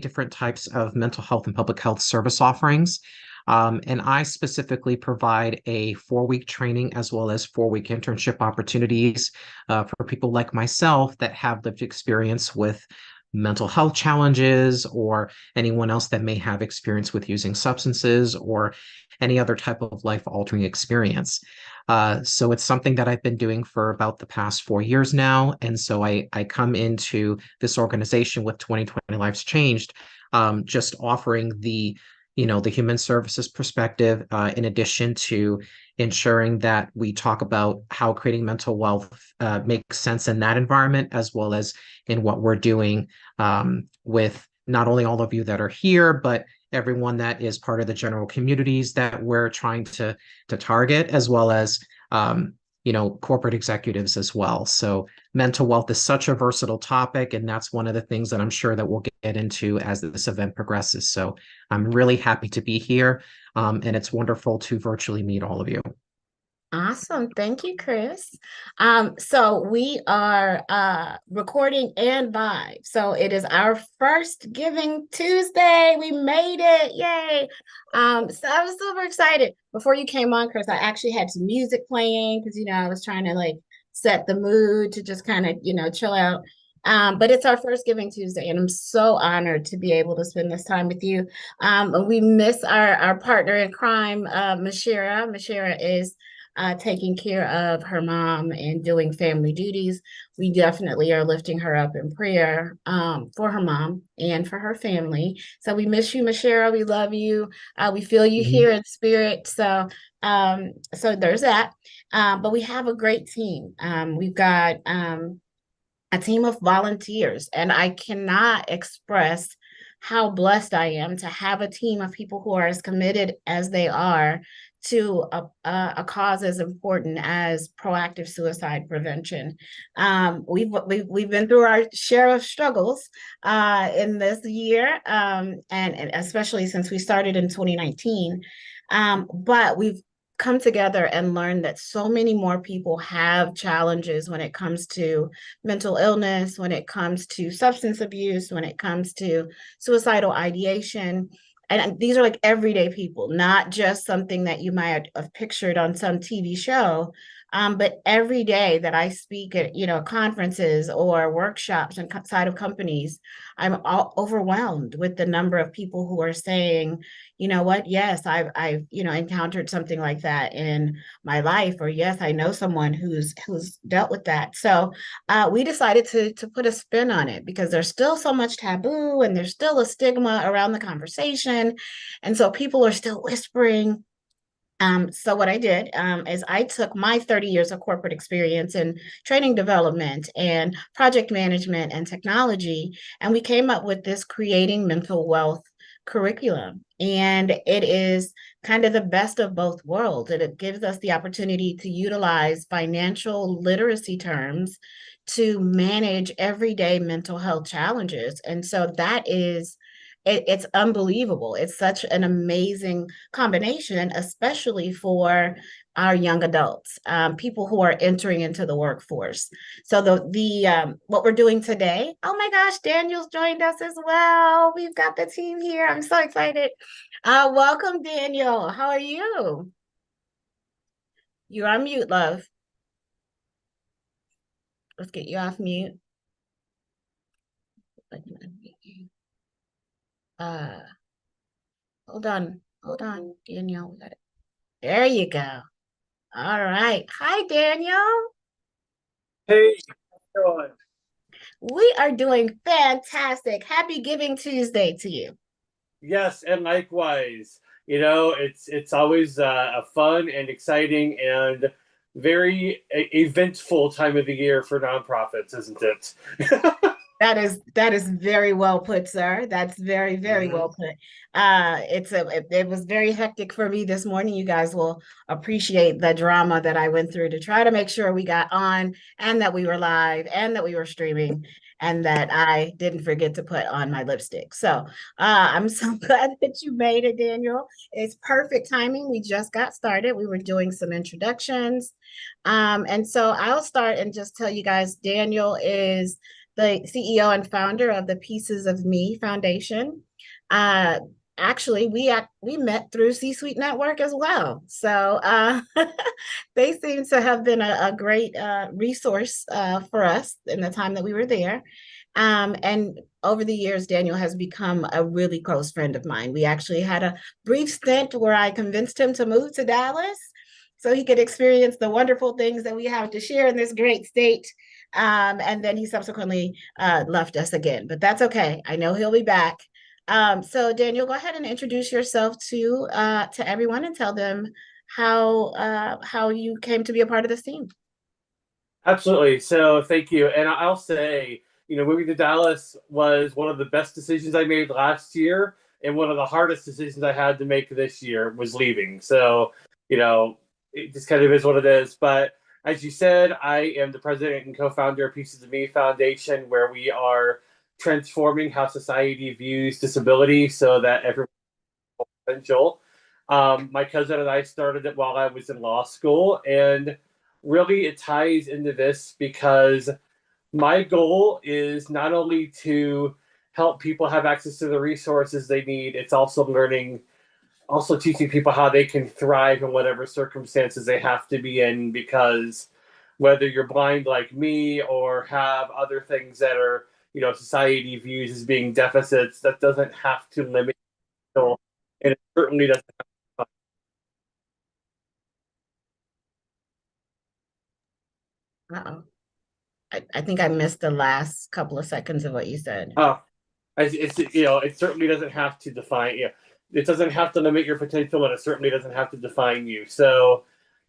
different types of mental health and public health service offerings. And I specifically provide a 4-week training as well as 4-week internship opportunities for people like myself that have lived experience with mental health challenges, or anyone else that may have experience with using substances or any other type of life-altering experience. So it's something that I've been doing for about the past 4 years now. And so I come into this organization with 2020 Lives Changed, just offering the human services perspective, in addition to ensuring that we talk about how creating mental wealth makes sense in that environment, as well as in what we're doing with not only all of you that are here, but everyone that is part of the general communities that we're trying to target, as well as corporate executives as well. So mental wealth is such a versatile topic, and that's one of the things that I'm sure that we'll get into as this event progresses. So I'm really happy to be here, and it's wonderful to virtually meet all of you. Awesome. Thank you, Chris. So we are recording and live. So it is our first Giving Tuesday. We made it. Yay. So I was super excited. Before you came on, Chris, I actually had some music playing because, I was trying to like set the mood to just kind of, chill out. But it's our first Giving Tuesday, and I'm so honored to be able to spend this time with you. We miss our partner in crime, Mashira. Mashira is taking care of her mom and doing family duties. We definitely are lifting her up in prayer for her mom and for her family. So we miss you, Mashira. We love you. We feel you Mhm. here in spirit. So there's that. But we have a great team. We've got a team of volunteers, and I cannot express how blessed I am to have a team of people who are as committed as they are to a cause as important as proactive suicide prevention. We've been through our share of struggles in this year, and especially since we started in 2019. But we've come together and learned that so many more people have challenges when it comes to mental illness, when it comes to substance abuse, when it comes to suicidal ideation. And these are like everyday people, not just something that you might have pictured on some TV show. But every day that I speak at conferences or workshops inside of companies, I'm all overwhelmed with the number of people who are saying, you know what, yes, I've encountered something like that in my life, or yes, I know someone who's dealt with that. So we decided to put a spin on it because there's still so much taboo and there's still a stigma around the conversation. And so people are still whispering. So what I did is I took my 30 years of corporate experience in training development and project management and technology, and we came up with this creating mental wealth curriculum. And it is kind of the best of both worlds. And it gives us the opportunity to utilize financial literacy terms to manage everyday mental health challenges. And so it's unbelievable. It's such an amazing combination, especially for our young adults, people who are entering into the workforce. So the what we're doing today. Oh my gosh, Daniel's joined us as well. We've got the team here. I'm so excited. Welcome, Daniel. How are you? You're on mute, love. Let's get you off mute. Uh, hold on, Daniel. There you go. All right. Hi, Daniel. Hey, everyone. We are doing fantastic. Happy Giving Tuesday to you. Yes, and likewise. It's always a fun and exciting and very eventful time of the year for nonprofits, isn't it? That is very well put, sir. That's very, very Mhm. well put. It was very hectic for me this morning. You guys will appreciate the drama that I went through to try to make sure we got on and that we were live and that we were streaming and that I didn't forget to put on my lipstick. So I'm so glad that you made it, Daniel. It's perfect timing. We just got started. We were doing some introductions. And so I'll start and just tell you guys, Daniel is the CEO and founder of the Pieces of Me Foundation. Uh, Actually, we met through C-Suite Network as well. So they seem to have been a great resource for us in the time that we were there. And over the years, Daniel has become a really close friend of mine. We actually had a brief stint where I convinced him to move to Dallas so he could experience the wonderful things that we have to share in this great state. And then he subsequently left us again, but that's okay. I know he'll be back. So Daniel, go ahead and introduce yourself to everyone and tell them how you came to be a part of this team. Absolutely. So thank you. And I'll say, moving to Dallas was one of the best decisions I made last year, and one of the hardest decisions I had to make this year was leaving. So, it just kind of is what it is. But as you said, I am the president and co-founder of Pieces of Me Foundation, where we are transforming how society views disability so that everyone has potential. My cousin and I started it while I was in law school, and really it ties into this because my goal is not only to help people have access to the resources they need, it's also teaching people how they can thrive in whatever circumstances they have to be in, because whether you're blind like me or have other things that are, society views as being deficits, that doesn't have to limit you, and it certainly doesn't have to. Uh-oh. I think I missed the last couple of seconds of what you said. it certainly doesn't have to define you. It doesn't have to limit your potential, and it certainly doesn't have to define you. So,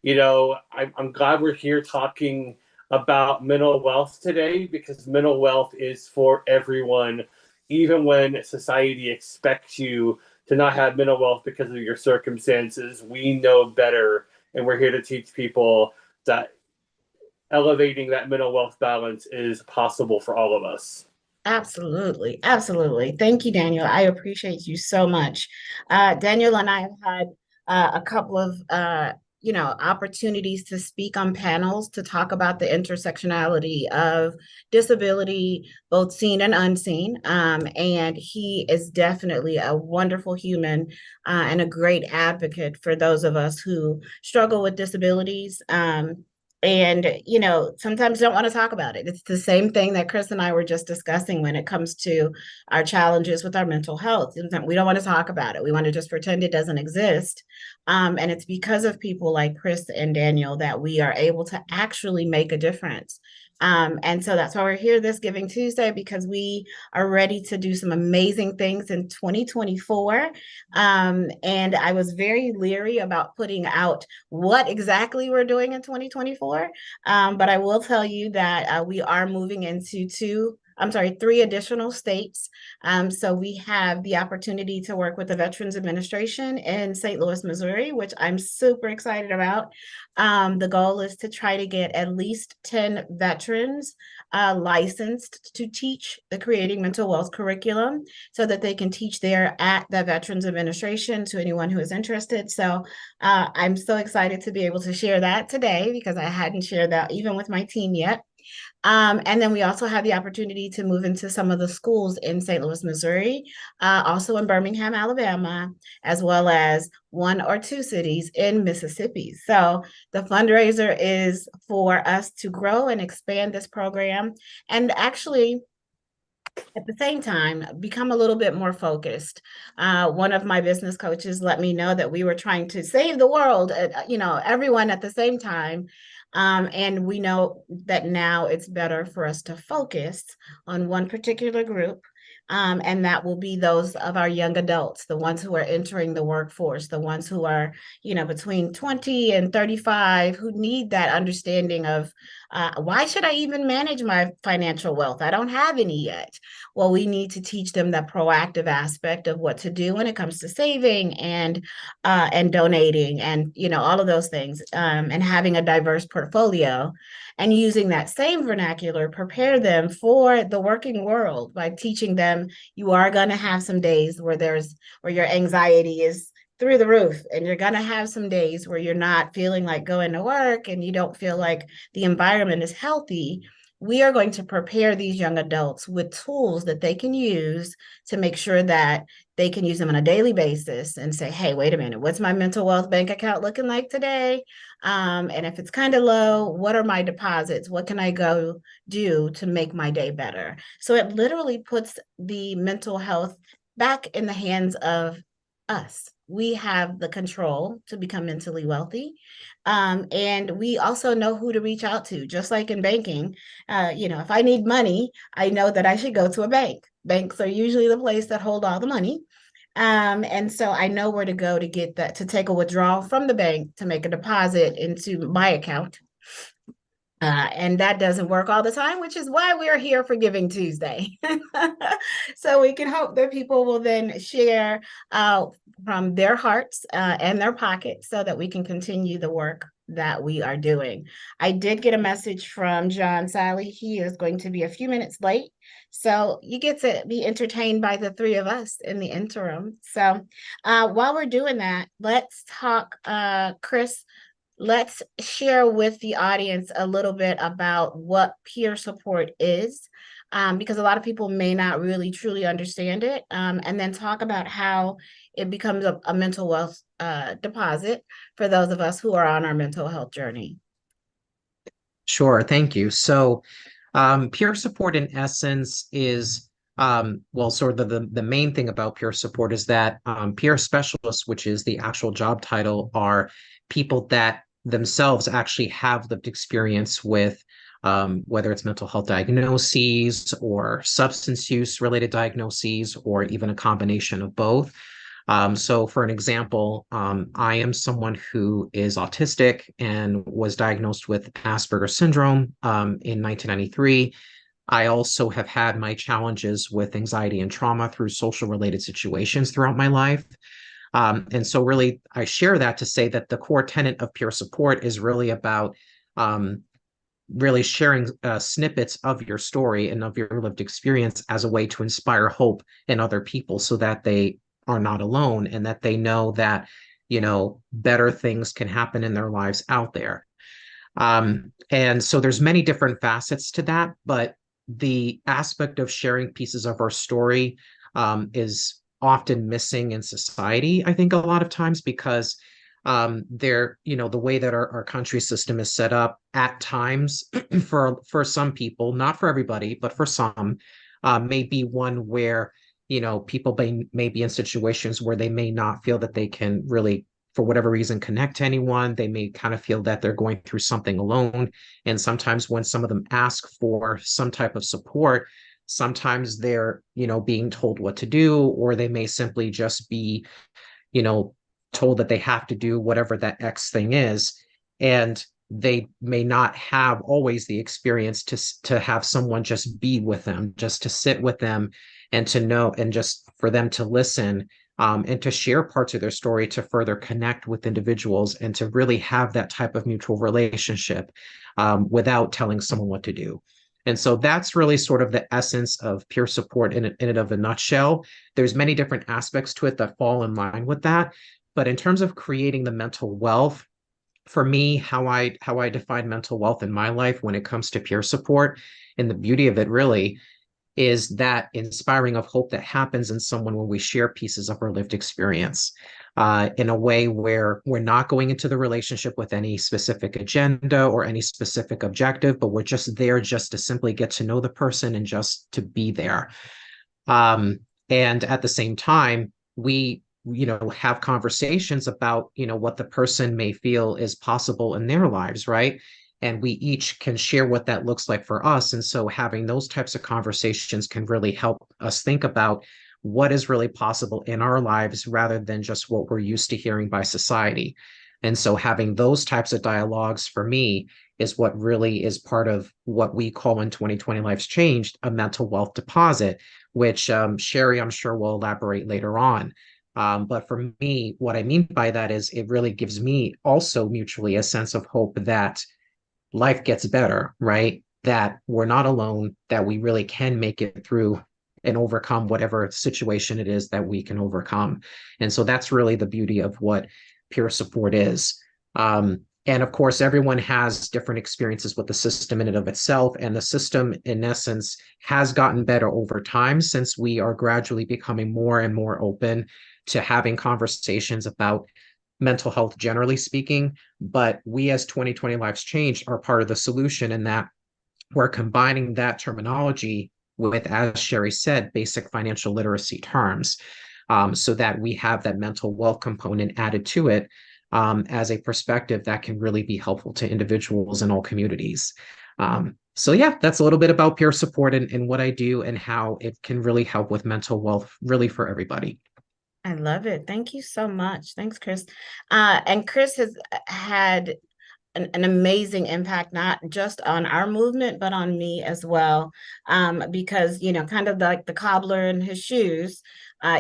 I'm glad we're here talking about mental wealth today, because mental wealth is for everyone, even when society expects you to not have mental wealth because of your circumstances. We know better, and we're here to teach people that elevating that mental wealth balance is possible for all of us. Absolutely. Absolutely. Thank you, Daniel. I appreciate you so much. Daniel and I have had a couple of opportunities to speak on panels to talk about the intersectionality of disability, both seen and unseen. And he is definitely a wonderful human and a great advocate for those of us who struggle with disabilities. And sometimes don't want to talk about it. It's the same thing that Chris and I were just discussing when it comes to our challenges with our mental health. We don't want to talk about it. We want to just pretend it doesn't exist. And it's because of people like Chris and Daniel that we are able to actually make a difference. And so that's why we're here this Giving Tuesday, because we are ready to do some amazing things in 2024. And I was very leery about putting out what exactly we're doing in 2024. But I will tell you that we are moving into three additional states. So we have the opportunity to work with the Veterans Administration in St. Louis, Missouri, which I'm super excited about. The goal is to try to get at least 10 veterans licensed to teach the Creating Mental Wealth curriculum so that they can teach there at the Veterans Administration to anyone who is interested. So I'm so excited to be able to share that today, because I hadn't shared that even with my team yet. And then we also have the opportunity to move into some of the schools in St. Louis, Missouri, also in Birmingham, Alabama, as well as 1 or 2 cities in Mississippi. So the fundraiser is for us to grow and expand this program, and actually, at the same time, become a little bit more focused. One of my business coaches let me know that we were trying to save the world, everyone at the same time. And we know that now it's better for us to focus on one particular group. And that will be those of our young adults, the ones who are entering the workforce, the ones who are, between 20 and 35, who need that understanding of why should I even manage my financial wealth? I don't have any yet. Well, we need to teach them the proactive aspect of what to do when it comes to saving and donating and all of those things, and having a diverse portfolio, and using that same vernacular, prepare them for the working world by teaching them you are going to have some days where your anxiety is through the roof, and you're going to have some days where you're not feeling like going to work and you don't feel like the environment is healthy. we are going to prepare these young adults with tools that they can use to make sure that they can use them on a daily basis and say, hey, wait a minute, what's my mental wealth bank account looking like today? And if it's kind of low, what are my deposits? What can I go do to make my day better? So it literally puts the mental health back in the hands of us. We have the control to become mentally wealthy. And we also know who to reach out to, just like in banking. If I need money, I know that I should go to a bank. Banks are usually the place that hold all the money. And so I know where to go to get that, to take a withdrawal from the bank to make a deposit into my account. And that doesn't work all the time, which is why we're here for Giving Tuesday. So we can hope that people will then share from their hearts and their pockets so that we can continue the work that we are doing. I did get a message from John Salley. He is going to be a few minutes late. So you get to be entertained by the three of us in the interim. So while we're doing that, let's talk, Chris. Let's share with the audience a little bit about what peer support is, because a lot of people may not really truly understand it, and then talk about how it becomes a mental wealth deposit for those of us who are on our mental health journey. Sure, thank you. So peer support in essence is, sort of the main thing about peer support is that peer specialists, which is the actual job title, are people that themselves actually have lived experience with whether it's mental health diagnoses or substance use related diagnoses, or even a combination of both. So for an example, I am someone who is autistic and was diagnosed with Asperger's syndrome in 1993. I also have had my challenges with anxiety and trauma through social related situations throughout my life. And so really, I share that to say that the core tenet of peer support is really about really sharing snippets of your story and of your lived experience as a way to inspire hope in other people so that they are not alone and that they know that, better things can happen in their lives out there. And so there's many different facets to that, but the aspect of sharing pieces of our story is often missing in society, I think, a lot of times, because the way that our country system is set up at times for some people, not for everybody, but for some, may be one where, people may be in situations where they may not feel that they can really, for whatever reason, connect to anyone. They may kind of feel that they're going through something alone. And sometimes when some of them ask for some type of support, sometimes they're, being told what to do, or they may simply just be, told that they have to do whatever that X thing is. And they may not have always the experience to have someone just be with them, just to sit with them and to know, and just for them to listen and to share parts of their story to further connect with individuals and to really have that type of mutual relationship without telling someone what to do. And so that's really sort of the essence of peer support in it of a nutshell. There's many different aspects to it that fall in line with that. But in terms of creating the mental wealth, for me, how I define mental wealth in my life when it comes to peer support, and the beauty of it really is that inspiring of hope that happens in someone when we share pieces of our lived experience in a way where we're not going into the relationship with any specific agenda or any specific objective, but we're just there just to simply get to know the person and just to be there. And at the same time, we have conversations about, what the person may feel is possible in their lives, right? And we each can share what that looks like for us. And so having those types of conversations can really help us think about what is really possible in our lives rather than just what we're used to hearing by society. And so having those types of dialogues for me is what really is part of what we call in 2020 Life's Changed a mental wealth deposit, which Sherry, I'm sure, will elaborate later on. But for me, what I mean by that is it really gives me also mutually a sense of hope that life gets better, right? That we're not alone, that we really can make it through and overcome whatever situation it is that we can overcome. And so that's really the beauty of what peer support is. And of course, everyone has different experiences with the system in and of itself. And the system, in essence, has gotten better over time since we are gradually becoming more and more open to having conversations about mental health, generally speaking. But we, as 2020 Lives Changed, are part of the solution in that we're combining that terminology with, as Sherry said, basic financial literacy terms, so that we have that mental wealth component added to it, as a perspective that can really be helpful to individuals in all communities. So yeah, that's a little bit about peer support and what I do and how it can really help with mental wealth, really for everybody. I love it. Thank you so much. Thanks, Chris. And Chris has had an amazing impact, not just on our movement, but on me as well. Because, kind of like the cobbler in his shoes,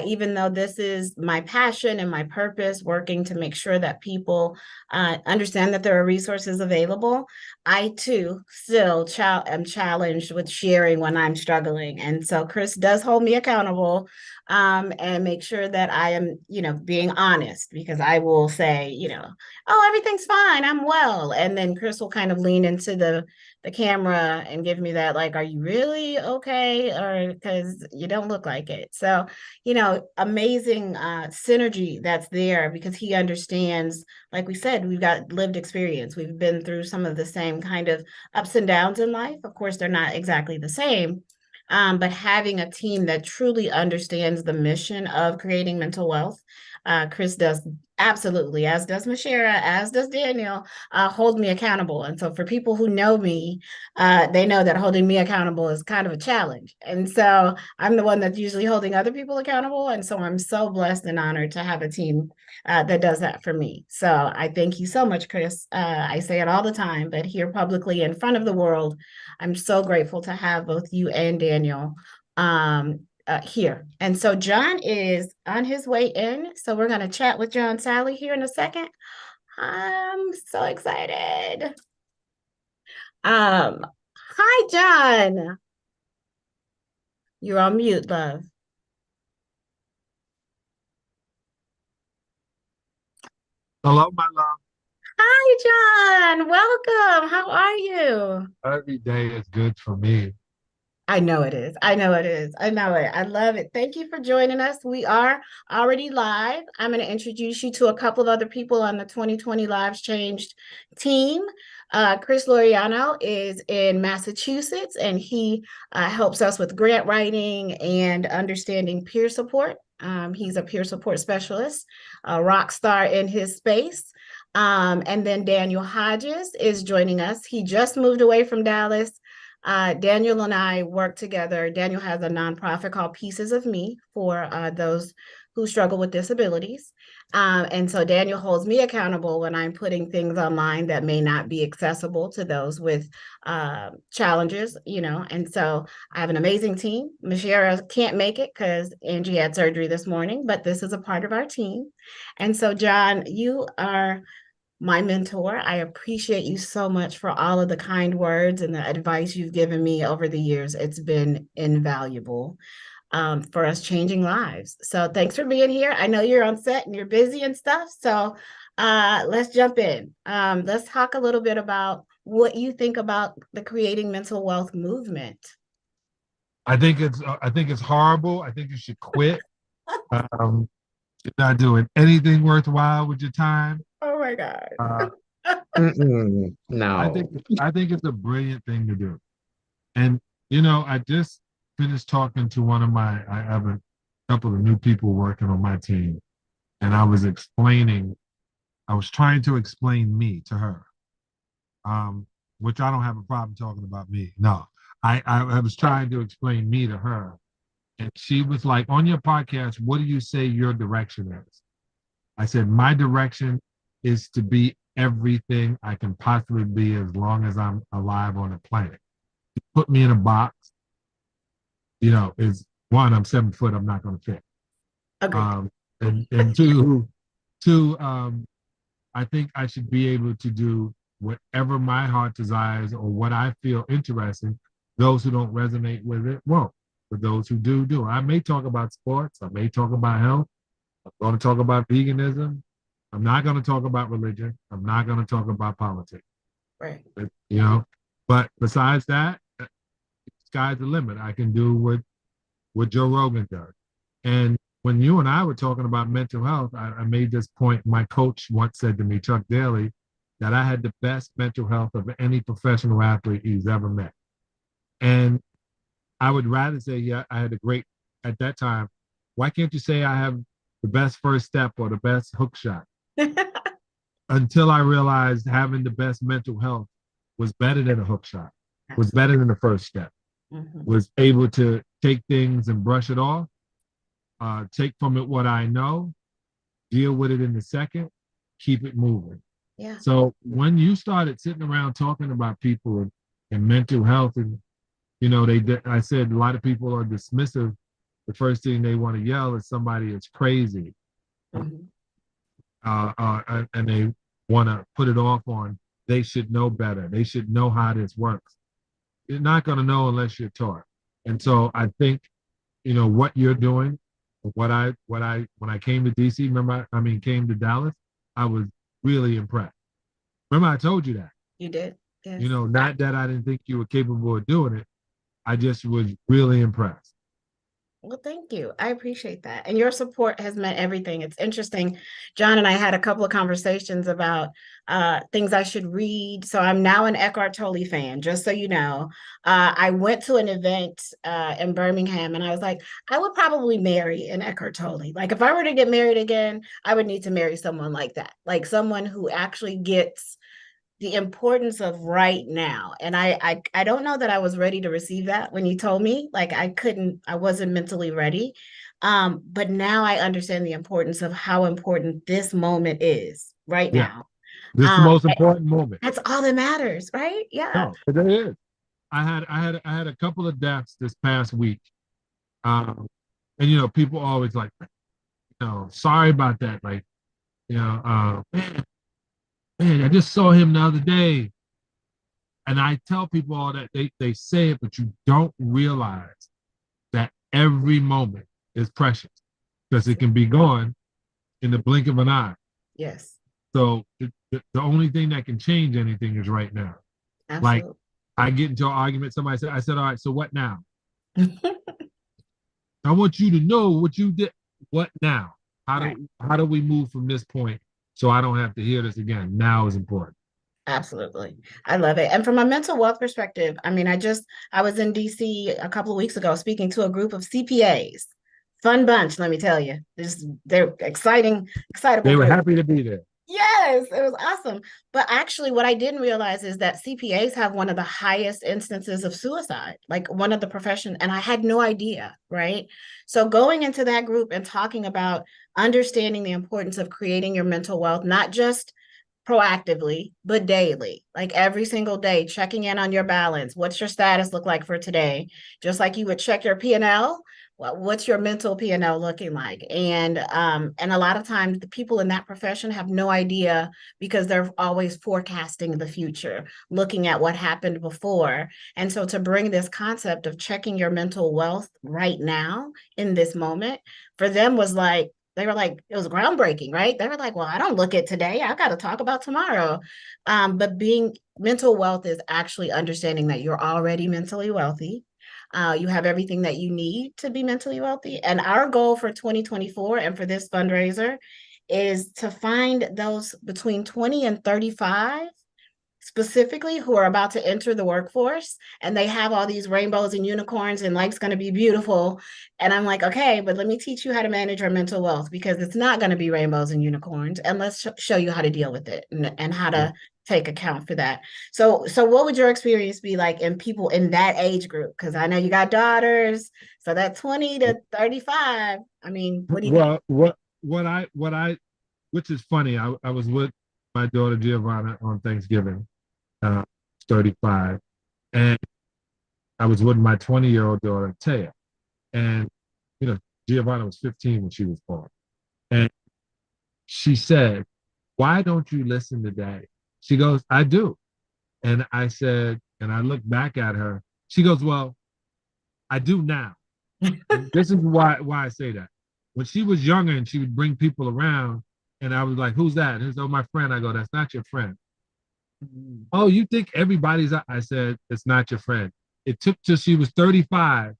even though this is my passion and my purpose, working to make sure that people understand that there are resources available, I too still am challenged with sharing when I'm struggling. And so Chris does hold me accountable, and make sure that I am, being honest, because I will say, oh, everything's fine, I'm well. And then Chris will kind of lean into the camera and give me that, like, are you really okay? Or because you don't look like it. So, amazing synergy that's there, because he understands, like we said, we've got lived experience. We've been through some of the same kind of ups and downs in life. Of course, they're not exactly the same. But having a team that truly understands the mission of creating mental wealth, Chris does absolutely, as does Mashera, as does Daniel, hold me accountable. And so for people who know me, they know that holding me accountable is kind of a challenge. And so I'm the one that's usually holding other people accountable. And so I'm so blessed and honored to have a team that does that for me. So I thank you so much, Chris. I say it all the time, but here publicly in front of the world, I'm so grateful to have both you and Daniel here. And so John is on his way in. So we're going to chat with John Salley here in a second. I'm so excited. Hi, John. You're on mute, love. Hello, my love. Hi, John. Welcome. How are you? Every day is good for me. I know it is. I know it is. I know it. I love it. Thank you for joining us. We are already live. I'm going to introduce you to a couple of other people on the 2020 Lives Changed team. Chris Loriano is in Massachusetts, and he helps us with grant writing and understanding peer support. He's a peer support specialist, a rock star in his space. And then Daniel Hodges is joining us. He just moved away from Dallas. Daniel and I work together. Daniel has a nonprofit called Pieces of Me for those who struggle with disabilities. And so Daniel holds me accountable when I'm putting things online that may not be accessible to those with challenges, And so I have an amazing team. Mashera can't make it because Angie had surgery this morning, but this is a part of our team. And so, John, you are my mentor. I appreciate you so much for all of the kind words and the advice you've given me over the years. It's been invaluable for us changing lives. So thanks for being here. I know you're on set and you're busy and stuff. So let's jump in. Let's talk a little bit about what you think about the Creating Mental Wealth movement. I think it's horrible. I think you should quit. You're not doing anything worthwhile with your time. Oh my God. No. I think it's a brilliant thing to do. And I just finished talking to I have a couple of new people working on my team, and I was trying to explain me to her, which I don't have a problem talking about me. No, I was trying to explain me to her, and she was like, on your podcast, what do you say your direction is? I said, my direction is to be everything I can possibly be as long as I'm alive on the planet. Put me in a box, is one, I'm 7 foot, I'm not going to fit. Okay. And two, I think I should be able to do whatever my heart desires or what I feel interesting. Those who don't resonate with it won't. For those who do. I may talk about sports. I may talk about health. I'm going to talk about veganism. I'm not going to talk about religion. I'm not going to talk about politics. Right. You know, but besides that, sky's the limit. I can do what Joe Rogan does. And when you and I were talking about mental health, I made this point. My coach once said to me, Chuck Daly, that I had the best mental health of any professional athlete he's ever met. And I would rather say, yeah, I had a great, at that time, why can't you say I have the best first step or the best hook shot? Until I realized having the best mental health was better than a hook shot, was better than the first step, was able to take things and brush it off, take from it what I know, deal with it in the second, keep it moving. Yeah. So when you started sitting around talking about people and mental health, and you know, I said a lot of people are dismissive. The first thing they want to yell is somebody is crazy, and they want to put it off on. They should know better. They should know how this works. You're not going to know unless you're taught. And so I think, you know, what you're doing, when I came to DC, came to Dallas, I was really impressed. Remember, I told you that. You did. Yes. You know, not that I didn't think you were capable of doing it. I just was really impressed. Well, thank you. I appreciate that. And your support has meant everything. It's interesting. John and I had a couple of conversations about things I should read. So I'm now an Eckhart Tolle fan, just so you know. I went to an event in Birmingham and I was like, I would probably marry an Eckhart Tolle. Like if I were to get married again, I would need to marry someone like that, like someone who actually gets the importance of right now. And I don't know that I was ready to receive that when you told me. Like I wasn't mentally ready. But now I understand the importance of how important this moment is right now. This is the most important moment. That's all that matters, right? Yeah. No, it is. I had a couple of deaths this past week. And you know, people always like, you know, sorry about that. Like, you know, man, I just saw him the other day. And I tell people all that, they say it, but you don't realize that every moment is precious because it can be gone in the blink of an eye. Yes. So the only thing that can change anything is right now. Absolutely. Like I get into an argument, I said, all right, so what now? I want you to know what you did. What now? How do we move from this point so I don't have to hear this again? Now is important. Absolutely. I love it. And from a mental wealth perspective, I mean, I was in DC a couple of weeks ago speaking to a group of CPAs. Fun bunch, let me tell you. They're excitable. They were happy to be there. Yes, it was awesome. But actually, what I didn't realize is that CPAs have one of the highest instances of suicide, like one of the profession, and I had no idea, right? So going into that group and talking about understanding the importance of creating your mental wealth, not just proactively, but daily, like every single day, checking in on your balance. What's your status look like for today? Just like you would check your P&L, what's your mental P&L looking like? And a lot of times the people in that profession have no idea because they're always forecasting the future, looking at what happened before. And so to bring this concept of checking your mental wealth right now in this moment, for them was like, they were like, it was groundbreaking, right? They were like, well, I don't look at today. I got to talk about tomorrow. But being mental wealth is actually understanding that you're already mentally wealthy. You have everything that you need to be mentally wealthy. And our goal for 2024 and for this fundraiser is to find those between 20 and 35 specifically who are about to enter the workforce, and they have all these rainbows and unicorns and life's going to be beautiful. And I'm like, okay, but let me teach you how to manage your mental wealth, because it's not going to be rainbows and unicorns, and let's show you how to deal with it and how to take account for that. So what would your experience be like in people in that age group? Because I know you got daughters, so that 20 to 35. I mean, what do you think? Which is funny, I was with my daughter Giovanna on Thanksgiving, 35, and I was with my 20-year-old daughter Taya, and you know, Giovanna was 15 when she was born, and she said, "Why don't you listen to Daddy?" She goes, "I do," and I said, and I looked back at her. She goes, "Well, I do now." This is why I say that. When she was younger and she would bring people around, And I was like, who's that? And he's, oh, my friend. I go, that's not your friend. Mm-hmm. Oh, you think everybody's, I said, it's not your friend. It took till she was 35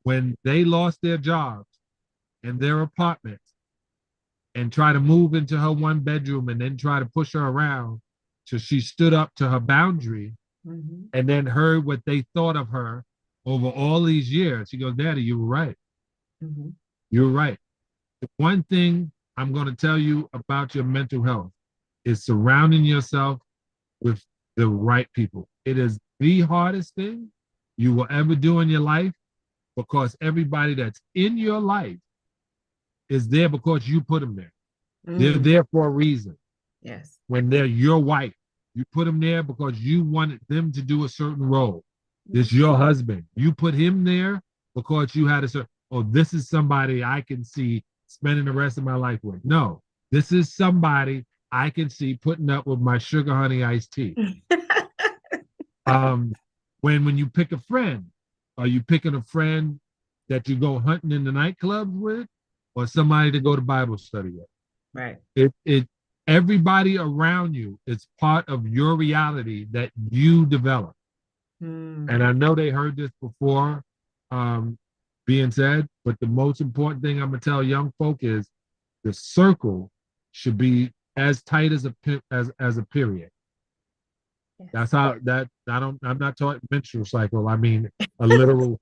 when they lost their jobs and their apartments and try to move into her one bedroom and then try to push her around till she stood up to her boundary Mm-hmm. and then heard what they thought of her over all these years. She goes, Daddy, you were right. Mm-hmm. You're right. The one thing I'm going to tell you about your mental health is surrounding yourself with the right people. It is the hardest thing you will ever do in your life because everybody that's in your life is there because you put them there. They're there for a reason. Yes. When they're your wife, you put them there because you wanted them to do a certain role. This your husband. You put him there because you had a certain, oh, this is somebody I can see spending the rest of my life with. No, this is somebody I can see putting up with my sugar honey iced tea. When you pick a friend, are you picking a friend that you go hunting in the nightclubs with, or somebody to go to Bible study with? Right. Everybody around you is part of your reality that you develop. Mm. And I know they heard this before being said, but the most important thing I'm gonna tell young folk is the circle should be as tight as a period. Yes. That's how that I'm not talking menstrual cycle. I mean a literal.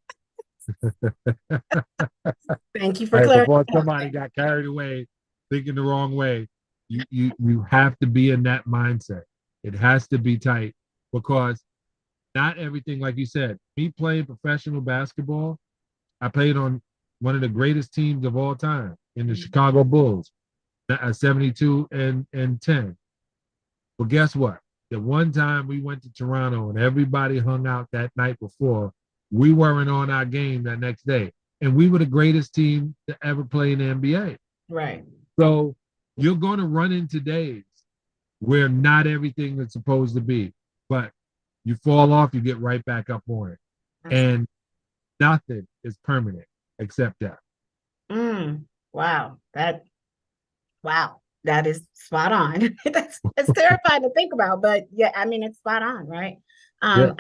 Thank you for Right, clarifying. before somebody got carried away thinking the wrong way, you have to be in that mindset. It has to be tight because not everything, like you said, me playing professional basketball, I played on one of the greatest teams of all time in the Chicago Bulls, 72 and 10. But guess what? The one time we went to Toronto and everybody hung out that night before, we weren't on our game that next day. And we were the greatest team to ever play in the NBA. Right. So you're going to run into days where not everything is supposed to be, but you fall off, you get right back up on it. And nothing is permanent except death. Wow. That is spot on. That's terrifying to think about, but yeah, I mean, it's spot on, right? Yeah.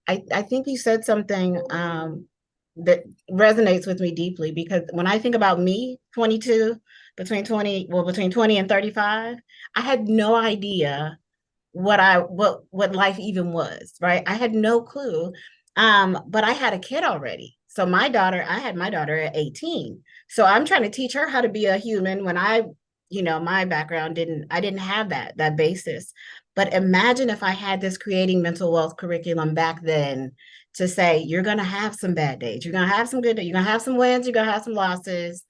I think you said something that resonates with me deeply because when I think about me, 22, between 20 and 35, I had no idea what life even was, right? I had no clue. But I had a kid already. So I had my daughter at 18. So I'm trying to teach her how to be a human when my background I didn't have that basis. But imagine if I had this creating mental wealth curriculum back then to say, you're going to have some bad days. You're going to have some good days. You're going to have some wins. You're going to have some losses.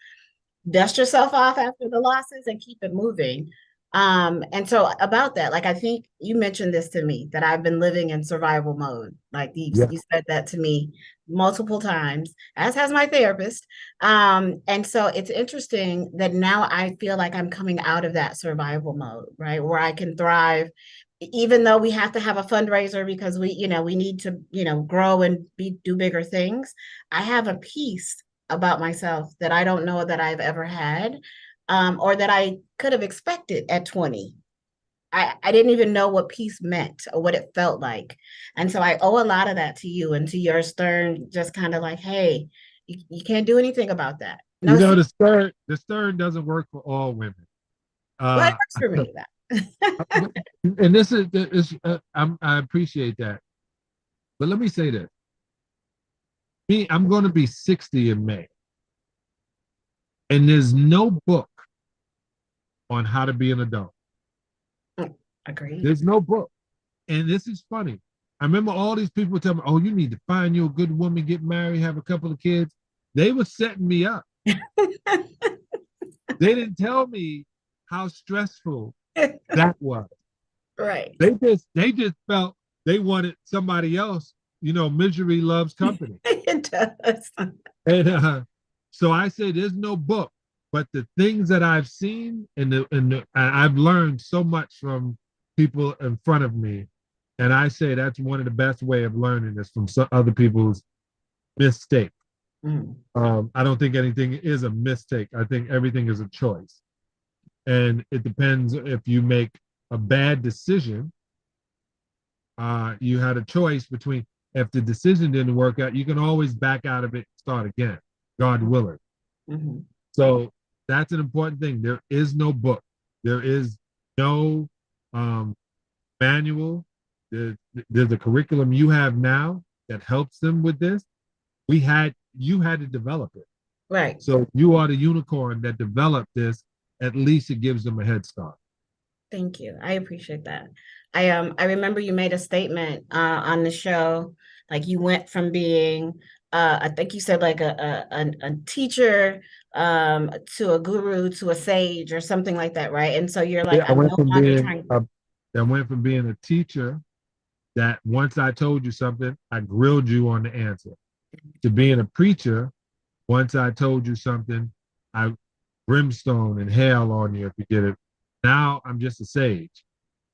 Dust yourself off after the losses and keep it moving. And so about that, like, I think you mentioned this to me, that I've been living in survival mode. Like you said that to me multiple times, as has my therapist. And so it's interesting that now I feel like I'm coming out of that survival mode, right? Where I can thrive, even though we have to have a fundraiser because we need to, grow and do bigger things. I have a peace about myself that I don't know that I've ever had. Or that I could have expected at 20. I didn't even know what peace meant or what it felt like. And so I owe a lot of that to you and to your stern, just kind of like, hey, you can't do anything about that. No, the stern doesn't work for all women. Well, it works for me. That. And this is I appreciate that. But let me say this. I'm going to be 60 in May. And there's no book on how to be an adult. Agreed. There's no book. And this is funny. I remember all these people tell me, oh, you need to find you a good woman, get married, have a couple of kids. They were setting me up. They didn't tell me how stressful that was. Right. They just felt they wanted somebody else. Misery loves company. It does. And so I say there's no book. But the things that I've seen and I've learned so much from people in front of me, and I say that's one of the best way of learning is from other people's mistake. I don't think anything is a mistake. I think everything is a choice. And it depends if you make a bad decision. You had a choice between, if the decision didn't work out, you can always back out of it and start again, God willing. Mm-hmm. So that's an important thing. There is no book. There is no manual. There's a curriculum you have now that helps them with this. You had to develop it. Right. So you are the unicorn that developed this. At least it gives them a head start. Thank you. I appreciate that. I remember you made a statement on the show, like you went from being I think you said like a teacher to a guru to a sage or something like that, right? And so you're like, I I'm went no from longer being trying. I went from being a teacher that once I told you something, I grilled you on the answer, to being a preacher. Once I told you something, I brimstone and hail on you if you get it. Now I'm just a sage.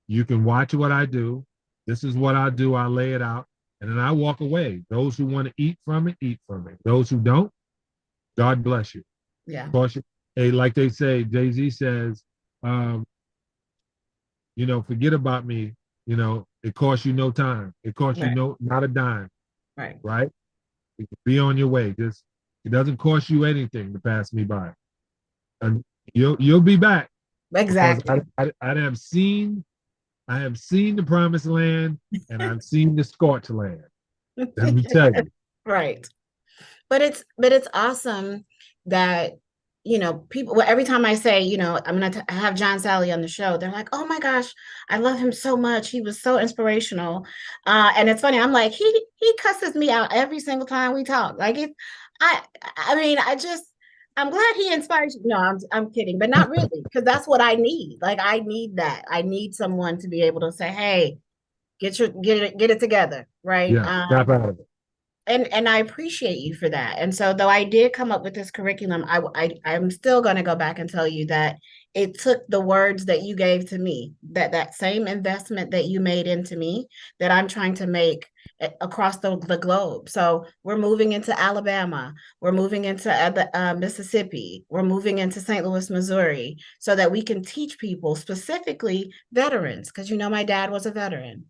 You can watch what I do. This is what I do. I lay it out, and then I walk away. Those who want to eat from it, eat from it. Those who don't, God bless you. Yeah. Caution. Hey, like they say, Jay-Z says, forget about me. It costs you no time. It costs you Right. not a dime, Right. right? Be on your way. It doesn't cost you anything to pass me by, and you'll be back, because Exactly. I have seen the promised land, and I've seen the scorched land. Let me tell you. Right. But it's awesome that people, well, every time I say, I'm going to have John Salley on the show, they're like, oh my gosh, I love him so much, he was so inspirational. And it's funny, I'm like, he cusses me out every single time we talk, like it. I mean, I'm glad he inspires you. No, I'm kidding, but not really, because that's what I need. Like, I need that. I need someone to be able to say, hey, get it together, right? Yeah, snap out of it. And I appreciate you for that. And so, though I did come up with this curriculum, I'm still going to go back and tell you that it took the words that you gave to me, that same investment that you made into me, that I'm trying to make across the globe. So we're moving into Alabama, we're moving into Mississippi, we're moving into St. Louis, Missouri, so that we can teach people, specifically veterans, because my dad was a veteran.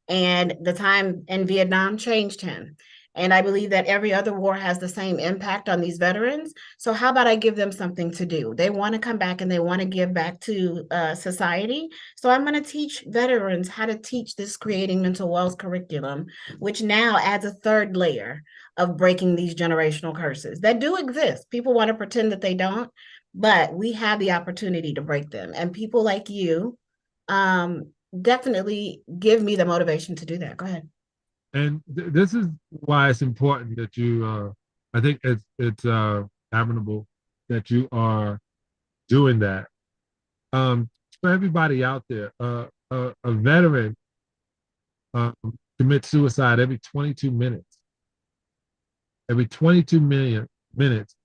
And the time in Vietnam changed him. And I believe that every other war has the same impact on these veterans. So how about I give them something to do? They want to come back and they want to give back to society. So I'm going to teach veterans how to teach this creating mental wealth curriculum, which now adds a third layer of breaking these generational curses that do exist. People want to pretend that they don't, but we have the opportunity to break them. And people like you, definitely give me the motivation to do that. Go ahead. And this is why it's important that you. I think it's admirable that you are doing that. For everybody out there, a veteran commits suicide every 22 minutes. Every 22 million minutes,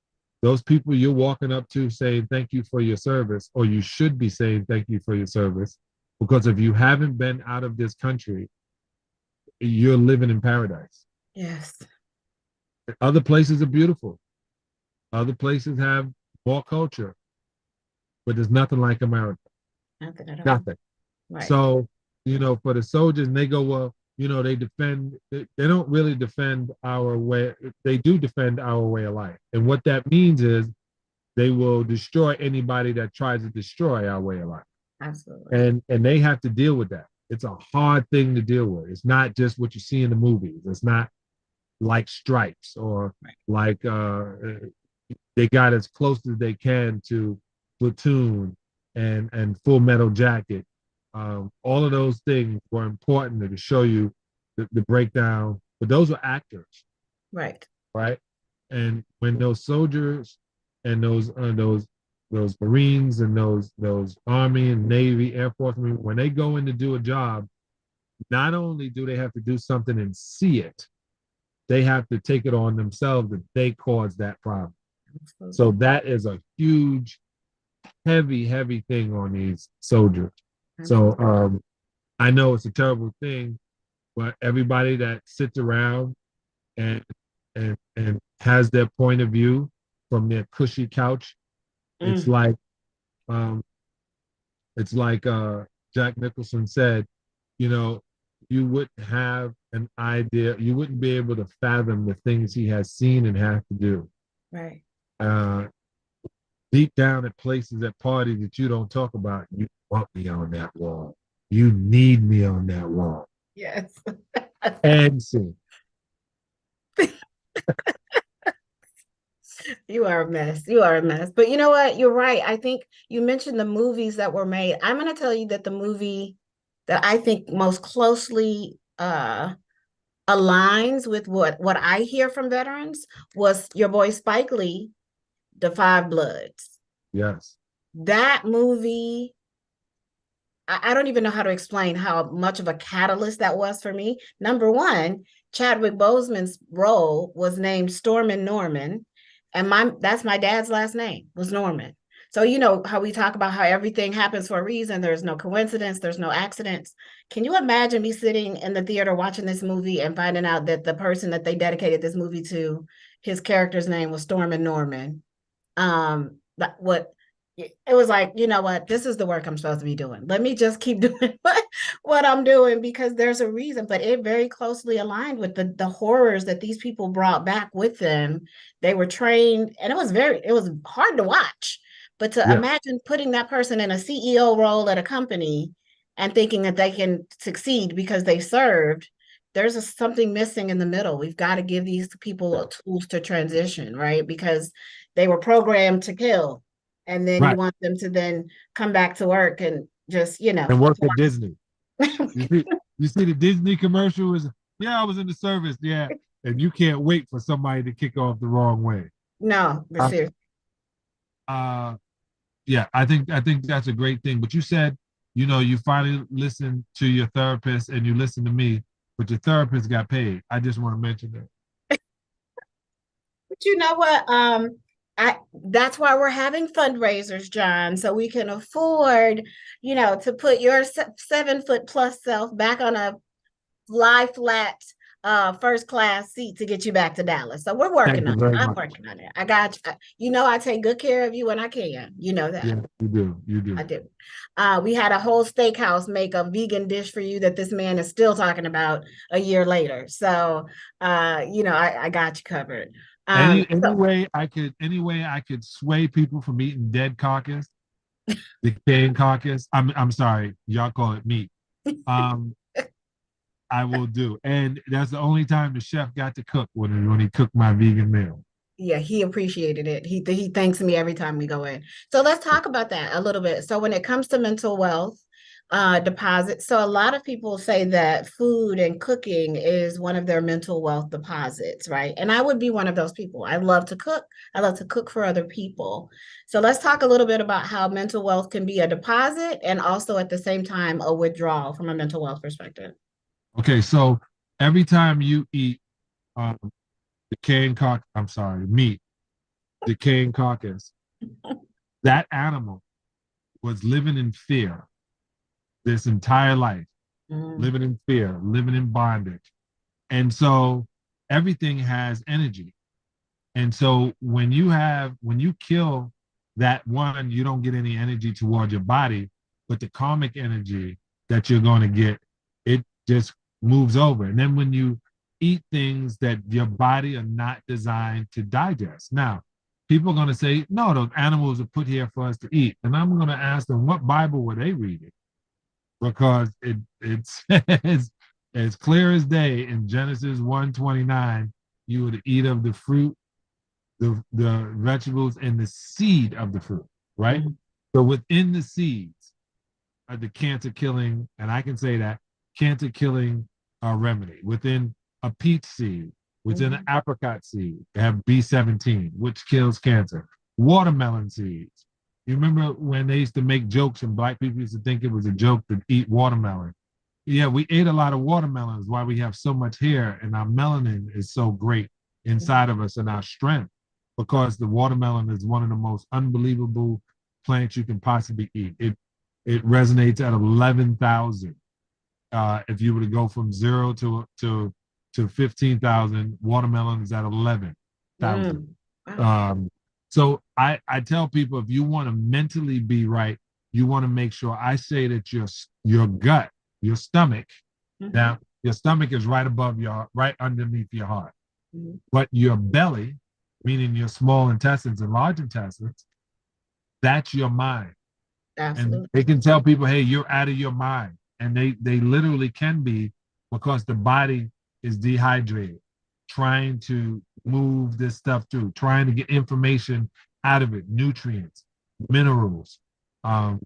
those people you're walking up to saying thank you for your service, or you should be saying thank you for your service, because if you haven't been out of this country, you're living in paradise. Yes. Other places are beautiful. Other places have more culture, but there's nothing like America. Nothing at all. Nothing. Right. So, for the soldiers, and they go, well, they defend, they don't really defend our way. They do defend our way of life. And what that means is they will destroy anybody that tries to destroy our way of life. Absolutely. And they have to deal with that. It's a hard thing to deal with. It's not just what you see in the movies. It's not like Stripes or like they got as close as they can to Platoon and Full Metal Jacket. All of those things were important to show you the breakdown. But those were actors, right? And when those soldiers and those Marines and those Army and Navy, Air Force, when they go in to do a job, not only do they have to do something and see it, they have to take it on themselves that they caused that problem. Absolutely. So that is a huge, heavy thing on these soldiers. Absolutely. So I know it's a terrible thing, but everybody that sits around and has their point of view from their cushy couch, it's like Um, it's like Jack Nicholson said, you know, you wouldn't have an idea, you wouldn't be able to fathom the things he has seen and have to do. Right. Uh, Deep down at places at parties that you don't talk about, you want me on that wall. You need me on that wall. Yes. And see. You are a mess. You are a mess. But you know what? You're right. I think you mentioned the movies that were made. I'm going to tell you that the movie that I think most closely aligns with what I hear from veterans was your boy Spike Lee, The Five Bloods. Yes. That movie, I don't even know how to explain how much of a catalyst that was for me. Number one, Chadwick Boseman's role was named Stormin' Norman, and that's my dad's last name was Norman. So you know how we talk about how everything happens for a reason. There's no coincidence. There's no accidents. Can you imagine me sitting in the theater watching this movie and finding out that the person that they dedicated this movie to, his character's name was Stormin' Norman? What it was like, you know what, this is the work I'm supposed to be doing. Let me just keep doing what I'm doing because there's a reason. But it very closely aligned with the horrors that these people brought back with them. They were trained, and it was hard to watch. But to imagine putting that person in a CEO role at a company and thinking that they can succeed because they served, there's something missing in the middle. We've got to give these people tools to transition, right? Because they were programmed to kill. And then you want them to then come back to work and just, and work at Disney. You see the Disney commercial is, yeah, I was in the service, yeah. And you can't wait for somebody to kick off the wrong way. No, but seriously. Yeah, I think that's a great thing. But you said, you know, you finally listened to your therapist and you listened to me, but your therapist got paid. I just want to mention that. But you know what? That's why we're having fundraisers, John, so we can afford, to put your 7 foot plus self back on a lie flat first class seat to get you back to Dallas. So we're working on it. I'm working on it. I got you. I take good care of you when I can. You know that. Yeah, you do. You do. I do. We had a whole steakhouse make a vegan dish for you that this man is still talking about a year later. So I got you covered. Any way I could sway people from eating dead carcass, decaying carcass. I'm sorry, y'all call it meat. I will do, and that's the only time the chef got to cook when he cooked my vegan meal. Yeah, he appreciated it. He thanks me every time we go in. So let's talk about that a little bit. So when it comes to mental wealth deposits, so a lot of people say that food and cooking is one of their mental wealth deposits, right? And I would be one of those people. I love to cook. I love to cook for other people. So let's talk a little bit about how mental wealth can be a deposit and also at the same time a withdrawal from a mental wealth perspective. Okay, so every time you eat meat, decaying carcass, that animal was living in fear this entire life, living in fear, living in bondage. And so everything has energy. And so when you kill that one, you don't get any energy toward your body, but the karmic energy that you're going to get, it just moves over. And then when you eat things that your body are not designed to digest. Now, people are going to say, no, those animals are put here for us to eat. And I'm going to ask them, what Bible were they reading? Because it says as clear as day in Genesis 1:29, you would eat of the fruit, the vegetables, and the seed of the fruit, right? Mm-hmm. So within the seeds are the cancer killing, and I can say that, cancer killing remedy. Within a peach seed, within an apricot seed, they have B17, which kills cancer. Watermelon seeds. You remember when they used to make jokes and black people used to think it was a joke to eat watermelon? Yeah, we ate a lot of watermelons, why we have so much hair and our melanin is so great inside of us and our strength, because the watermelon is one of the most unbelievable plants you can possibly eat. It resonates at 11,000. If you were to go from 0 to 15,000, watermelon is at 11,000. So I tell people, if you want to mentally be right, you want to make sure, I say that your gut, your stomach, now your stomach is right underneath your heart. But your belly, meaning your small intestines and large intestines, that's your mind. Absolutely. And they can tell people, hey, you're out of your mind. And they literally can be, because the body is dehydrated, trying to move this stuff through, trying to get information out of it, nutrients, minerals, all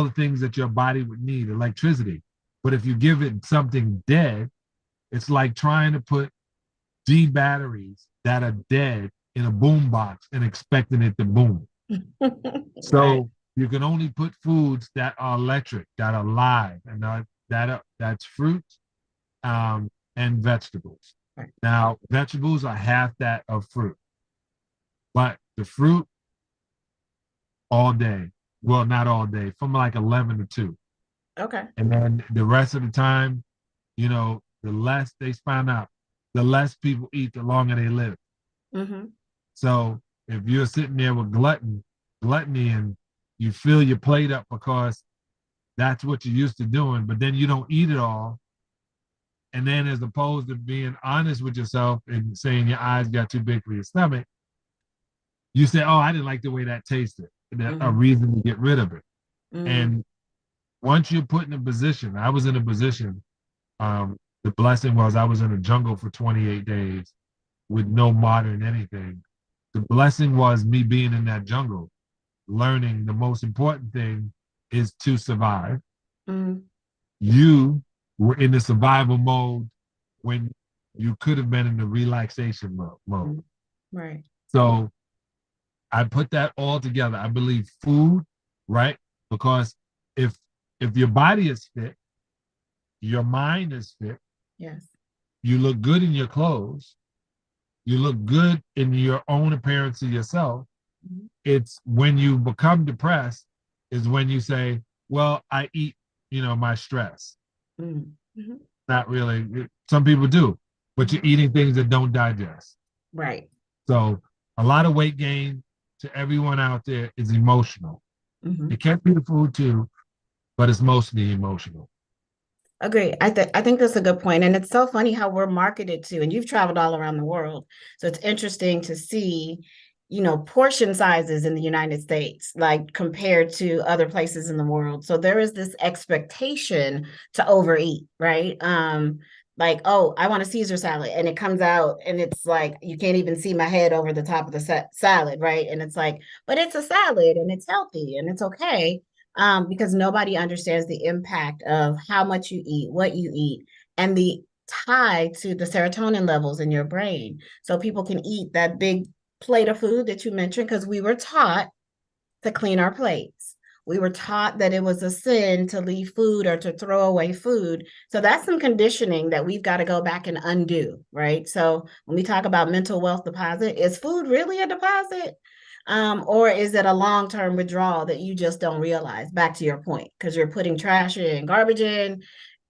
the things that your body would need, electricity. But if you give it something dead, it's like trying to put D batteries that are dead in a boom box and expecting it to boom. So Right. you can only put foods that are electric, that are live, and that's fruits and vegetables. Right. Now, vegetables are half that of fruit, but the fruit all day, well, not all day, from like 11 to 2. Okay. And then the rest of the time, the less they find out, the less people eat, the longer they live. So if you're sitting there with gluttony, and you fill your plate up because that's what you're used to doing, but then you don't eat it all. And then, as opposed to being honest with yourself and saying your eyes got too big for your stomach, you say, oh, I didn't like the way that tasted. A reason to get rid of it. And once you're put in a position, I was in a position, the blessing was I was in a jungle for 28 days with no modern anything. The blessing was me being in that jungle, learning the most important thing is to survive. You were in the survival mode when you could have been in the relaxation mode. Right. So I put that all together. I believe food, right? Because if your body is fit, your mind is fit. Yes. You look good in your clothes. You look good in your own appearance of yourself. It's when you become depressed is when you say, well, I eat, my stress. Not really. Some people do, but you're eating things that don't digest. Right. So a lot of weight gain to everyone out there is emotional. It can be the food too, but it's mostly emotional. Agree. I think that's a good point. And it's so funny how we're marketed to, and you've traveled all around the world. So it's interesting to see, portion sizes in the United States, like compared to other places in the world. So there is this expectation to overeat, right? Like, oh, I want a Caesar salad. And it comes out and it's like, you can't even see my head over the top of the salad, right? And it's like, but it's a salad and it's healthy and it's okay. Because nobody understands the impact of how much you eat, what you eat, and the tie to the serotonin levels in your brain. So people can eat that big plate of food that you mentioned, because we were taught to clean our plates. We were taught that it was a sin to leave food or to throw away food. So that's some conditioning that we've got to go back and undo, right? So when we talk about mental wealth deposit, is food really a deposit? Or is it a long-term withdrawal that you just don't realize? Back to your point, because you're putting trash in, garbage in,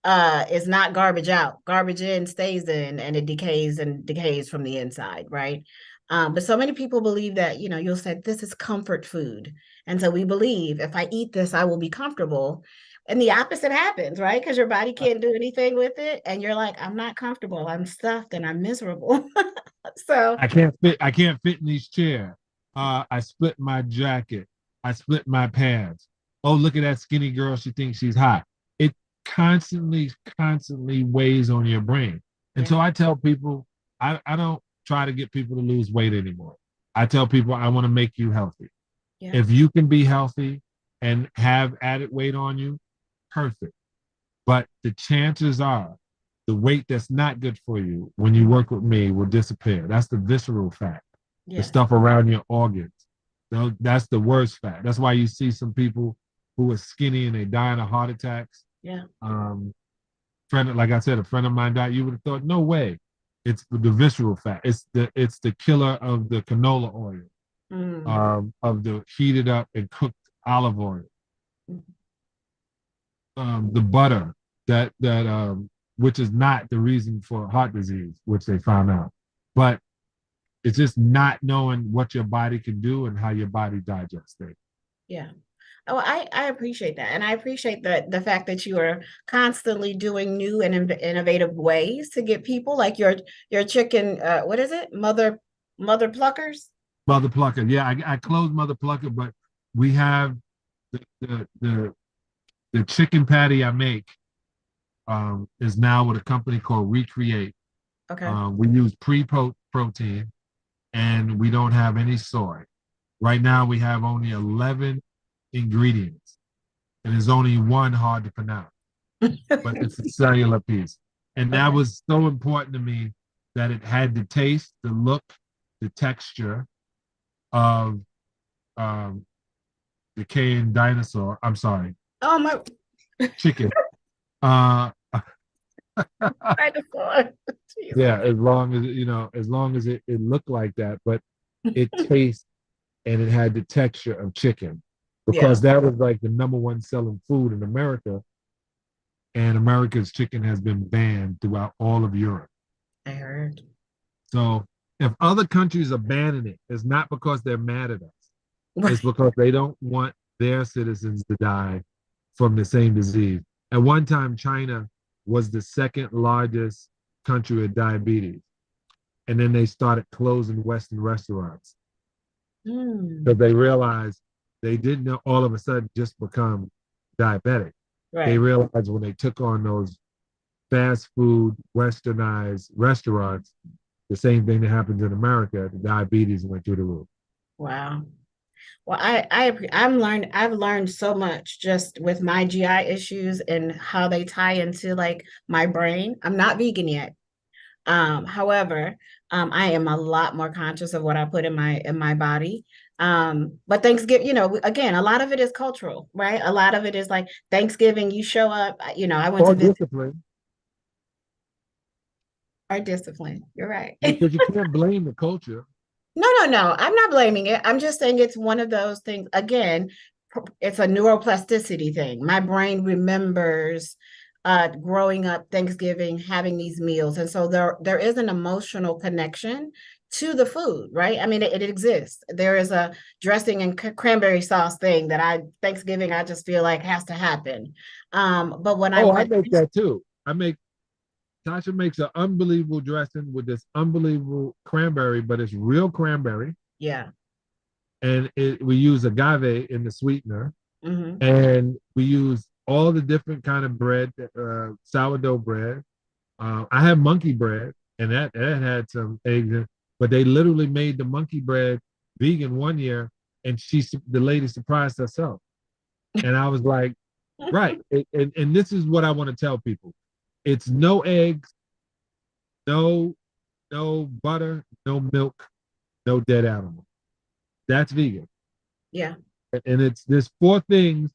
is not garbage out. Garbage in stays in, and it decays and decays from the inside, right? But so many people believe that, you'll say this is comfort food. And so we believe if I eat this, I will be comfortable. And the opposite happens, right? Because your body can't do anything with it. And you're like, I'm not comfortable. I'm stuffed and I'm miserable. So I can't fit in these chairs. I split my jacket. I split my pants. Oh, look at that skinny girl. She thinks she's hot. It constantly weighs on your brain. And so I tell people, I don't try to get people to lose weight anymore. I tell people I want to make you healthy. Yeah. If you can be healthy and have added weight on you, perfect. But the chances are the weight that's not good for you when you work with me will disappear. That's the visceral fat. The stuff around your organs. That's the worst fat. That's why you see some people who are skinny and they die of heart attacks. Yeah. Like I said, a friend of mine died. You would have thought, no way. It's the visceral fat. It's the killer of the canola oil, of the heated up and cooked olive oil, the butter that which is not the reason for heart disease, which they found out. But It's just not knowing what your body can do and how your body digests things. Yeah. Oh, I appreciate that. And I appreciate the fact that you are constantly doing new and innovative ways to get people like your chicken, what is it? Mother pluckers? Mother Plucker. Yeah, I closed Mother Plucker, but we have the chicken patty I make is now with a company called Recreate. Okay. We use protein and we don't have any soy. Right now we have only 11 ingredients and there's only one hard to pronounce, but it's a cellular piece. And that was so important to me that it had the taste, the look, the texture of the canned dinosaur. I'm sorry, Oh my chicken. Uh, dinosaur. Jeez. yeah, as long as as long as it looked like that, but it tastes and it had the texture of chicken because that was like the number one selling food in America. And America's chicken has been banned throughout all of Europe. I heard. So if other countries are banning it, it's not because they're mad at us. Right. It's because they don't want their citizens to die from the same disease. At one time, China was the second largest country with diabetes. And then they started closing Western restaurants. Because they realized they didn't all of a sudden just become diabetic. Right. They realized when they took on those fast food, westernized restaurants, the same thing that happens in America, the diabetes went through the roof. Wow. Well, I've learned so much just with my GI issues and how they tie into like my brain. I'm not vegan yet. However, I am a lot more conscious of what I put in my body. But Thanksgiving, again, a lot of it is cultural, right? A lot of it is like Thanksgiving, you show up, I went to visit. Discipline. Or discipline. You're right. Because you can't blame the culture. No. I'm not blaming it. I'm just saying it's one of those things. Again, it's a neuroplasticity thing. My brain remembers growing up, Thanksgiving, having these meals. And so there is an emotional connection to the food, right? I mean, it exists. There is a dressing and cranberry sauce thing that Thanksgiving, I just feel like has to happen. But when I make that too. Tasha makes an unbelievable dressing with this unbelievable cranberry, but it's real cranberry. Yeah. And we use agave in the sweetener. Mm-hmm. And we use all the different kind of bread, sourdough bread. I have monkey bread, and that had some eggs in it, but they literally made the monkey bread vegan one year, and the lady surprised herself. And I was like, right. And this is what I want to tell people. It's no eggs, no butter, no milk, no dead animal. That's vegan. Yeah. And there's 4 things.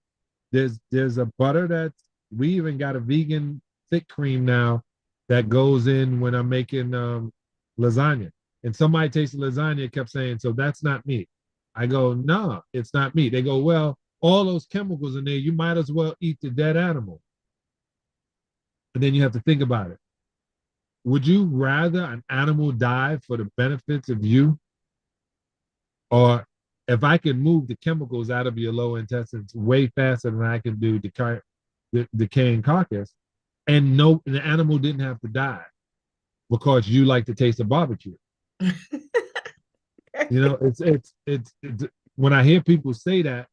There's a butter we even got a vegan thick cream now that goes in when I'm making lasagna. And somebody tasted lasagna kept saying, so that's not meat. I go, no, it's not meat. They go, well, all those chemicals in there, you might as well eat the dead animal. And then you have to think about it. Would you rather an animal die for the benefits of you? Or if I can move the chemicals out of your lower intestines way faster than I can do the decaying carcass, and the animal didn't have to die because you like the taste of barbecue. It's when I hear people say that,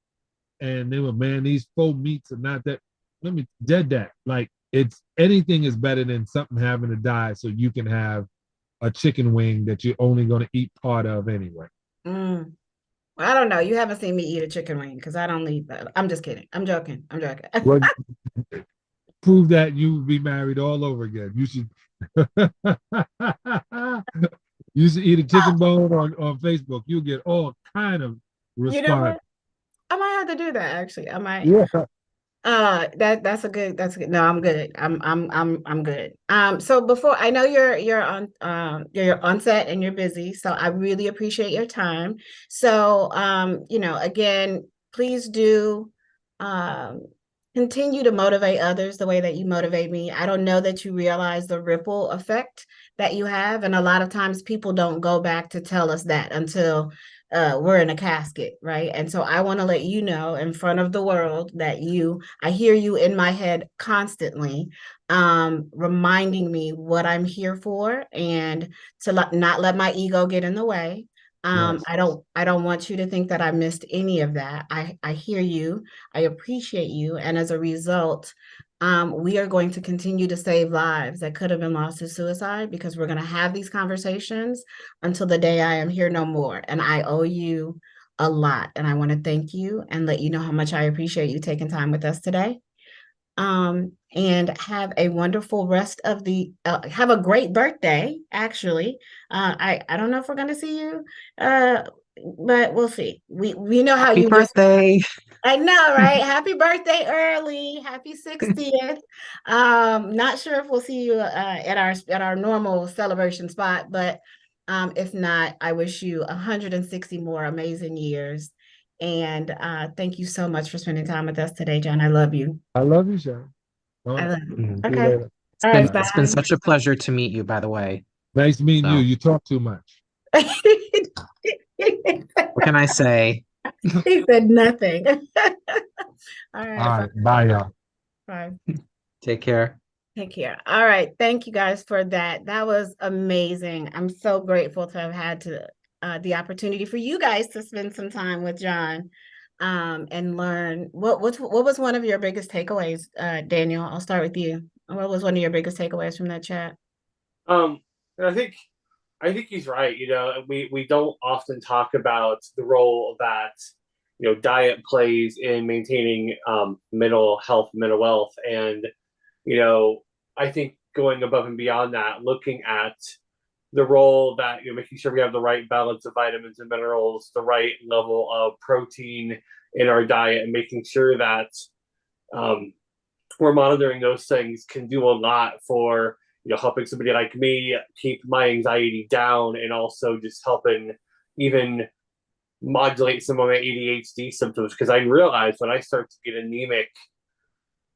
and they were, man, these faux meats are not that. Let me dead that. Like, it's anything is better than something having to die so you can have a chicken wing that you're only going to eat part of anyway. Well, I don't know. You haven't seen me eat a chicken wing because I don't eat that. I'm just kidding. I'm joking. Well, prove that you would be married all over again. You should you should eat a chicken bone on Facebook. You'll get all kind of response. You know what? I might have to do that actually. I might. Yeah. That's good. No, I'm good. I'm good. So before, I know you're on set and you're busy, so I really appreciate your time. So again, please do continue to motivate others the way that you motivate me. I don't know that you realize the ripple effect that you have. And a lot of times people don't go back to tell us that until we're in a casket, right? And so I want to let you know in front of the world that I hear you in my head constantly, reminding me what I'm here for, and to not let my ego get in the way. Yes. I don't want you to think that I missed any of that. I hear you. I appreciate you. And as a result, we are going to continue to save lives that could have been lost to suicide, because we're going to have these conversations until the day I am here no more. And I owe you a lot. And I want to thank you and let you know how much I appreciate you taking time with us today. And have a wonderful rest of have a great birthday, actually. I don't know if we're going to see you, but we'll see. We know how Happy you birthday. I know, right? Happy birthday early. Happy 60th. Not sure if we'll see you at our normal celebration spot, but if not, I wish you 160 more amazing years. And thank you so much for spending time with us today, John. I love you. I love you, Sean. All I right. love you. Mhm. See you Okay. later. All right, It's been bye. such a pleasure to meet you, by the way. Nice meeting you. So You talk too much. what can I say? He said nothing. All All right, bye. right. Bye, y'all. Bye. Take care. Take care. All right. Thank you guys for that. That was amazing. I'm so grateful to have had the opportunity for you guys to spend some time with John, and learn what was one of your biggest takeaways, Daniel. I'll start with you. What was one of your biggest takeaways from that chat? And I think he's right. We don't often talk about the role that diet plays in maintaining mental health, mental wealth, and I think going above and beyond that, looking at the role that making sure we have the right balance of vitamins and minerals, the right level of protein in our diet, and making sure that um, we're monitoring those things can do a lot for helping somebody like me keep my anxiety down, and also just helping even modulate some of my ADHD symptoms, because I realize when I start to get anemic,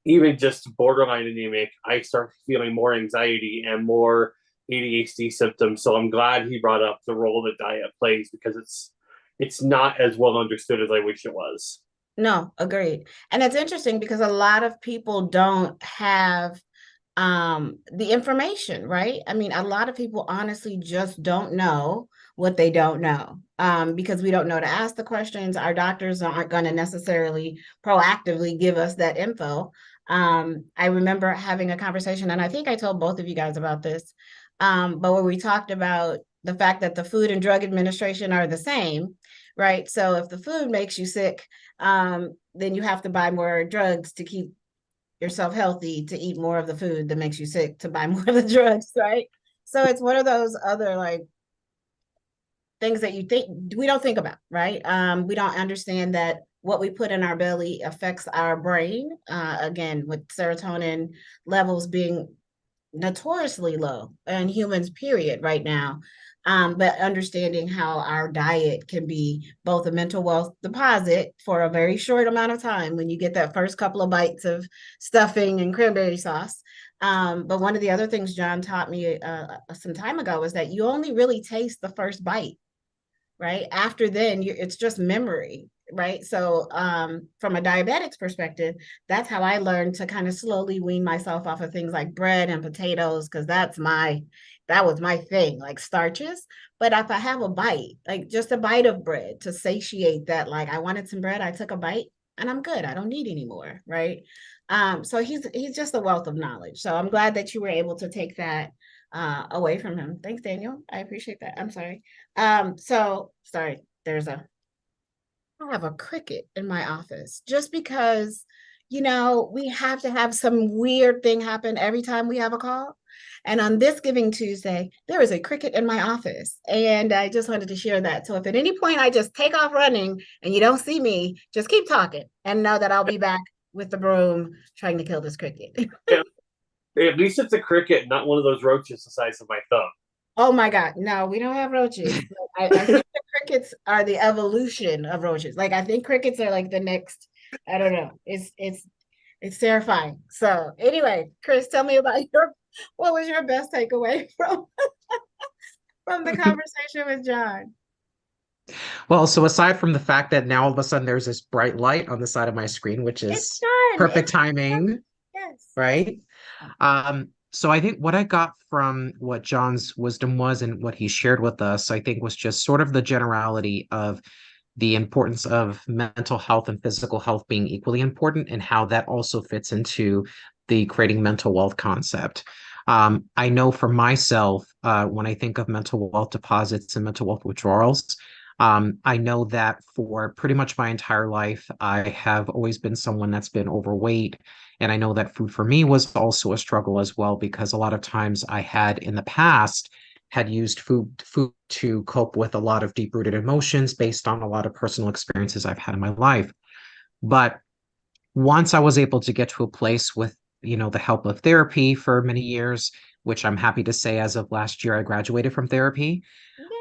even just borderline anemic, I start feeling more anxiety and more ADHD symptoms. So I'm glad he brought up the role that diet plays, because it's not as well understood as I wish it was. No, agreed. And it's interesting because a lot of people don't have the information, right? I mean, a lot of people honestly just don't know what they don't know, because we don't know to ask the questions. Our doctors aren't going to necessarily proactively give us that info. I remember having a conversation, and I think I told both of you guys about this, but where we talked about the fact that the Food and Drug Administration are the same, right? So if the food makes you sick, then you have to buy more drugs to keep yourself healthy, to eat more of the food that makes you sick, to buy more of the drugs, right? So it's one of those other things that we don't think about, right? We don't understand that what we put in our belly affects our brain. Again, with serotonin levels being notoriously low in humans, period, right now. But understanding how our diet can be both a mental wealth deposit for a very short amount of time when you get that first couple of bites of stuffing and cranberry sauce. But one of the other things John taught me some time ago was that you only really taste the first bite, right? After then, it's just memory, right? So from a diabetic's perspective, that's how I learned to kind of slowly wean myself off of things like bread and potatoes, because that was my thing, like starches. But if I have a bite, like just a bite of bread to satiate that, like I wanted some bread, I took a bite and I'm good. I don't need any more, right? So he's just a wealth of knowledge. So I'm glad that you were able to take that away from him. Thanks, Daniel. I appreciate that. I'm sorry. So sorry, I have a cricket in my office just because, we have to have some weird thing happen every time we have a call. And on this Giving Tuesday, there is a cricket in my office. And I just wanted to share that. So if at any point I just take off running and you don't see me, just keep talking and know that I'll be back with the broom trying to kill this cricket. Yeah. At least it's a cricket, not one of those roaches the size of my thumb. Oh my God. No, we don't have roaches. I think the crickets are the evolution of roaches. Like I think crickets are like the next, I don't know. It's It's terrifying. So anyway, Chris, tell me about what was your best takeaway from the conversation with John? Well, so aside from the fact that now all of a sudden there's this bright light on the side of my screen, which It's is done. perfect It's done. timing, Yes. right? So I think what I got from what John's wisdom was and what he shared with us, I think was just sort of the generality of the importance of mental health and physical health being equally important and how that also fits into the creating mental wealth concept. I know for myself, when I think of mental wealth deposits and mental wealth withdrawals, I know that for pretty much my entire life, I have always been someone that's been overweight. And I know that food for me was also a struggle as well, because a lot of times I had in the past had used food to cope with a lot of deep-rooted emotions based on a lot of personal experiences I've had in my life. But once I was able to get to a place with, the help of therapy for many years, which I'm happy to say as of last year, I graduated from therapy.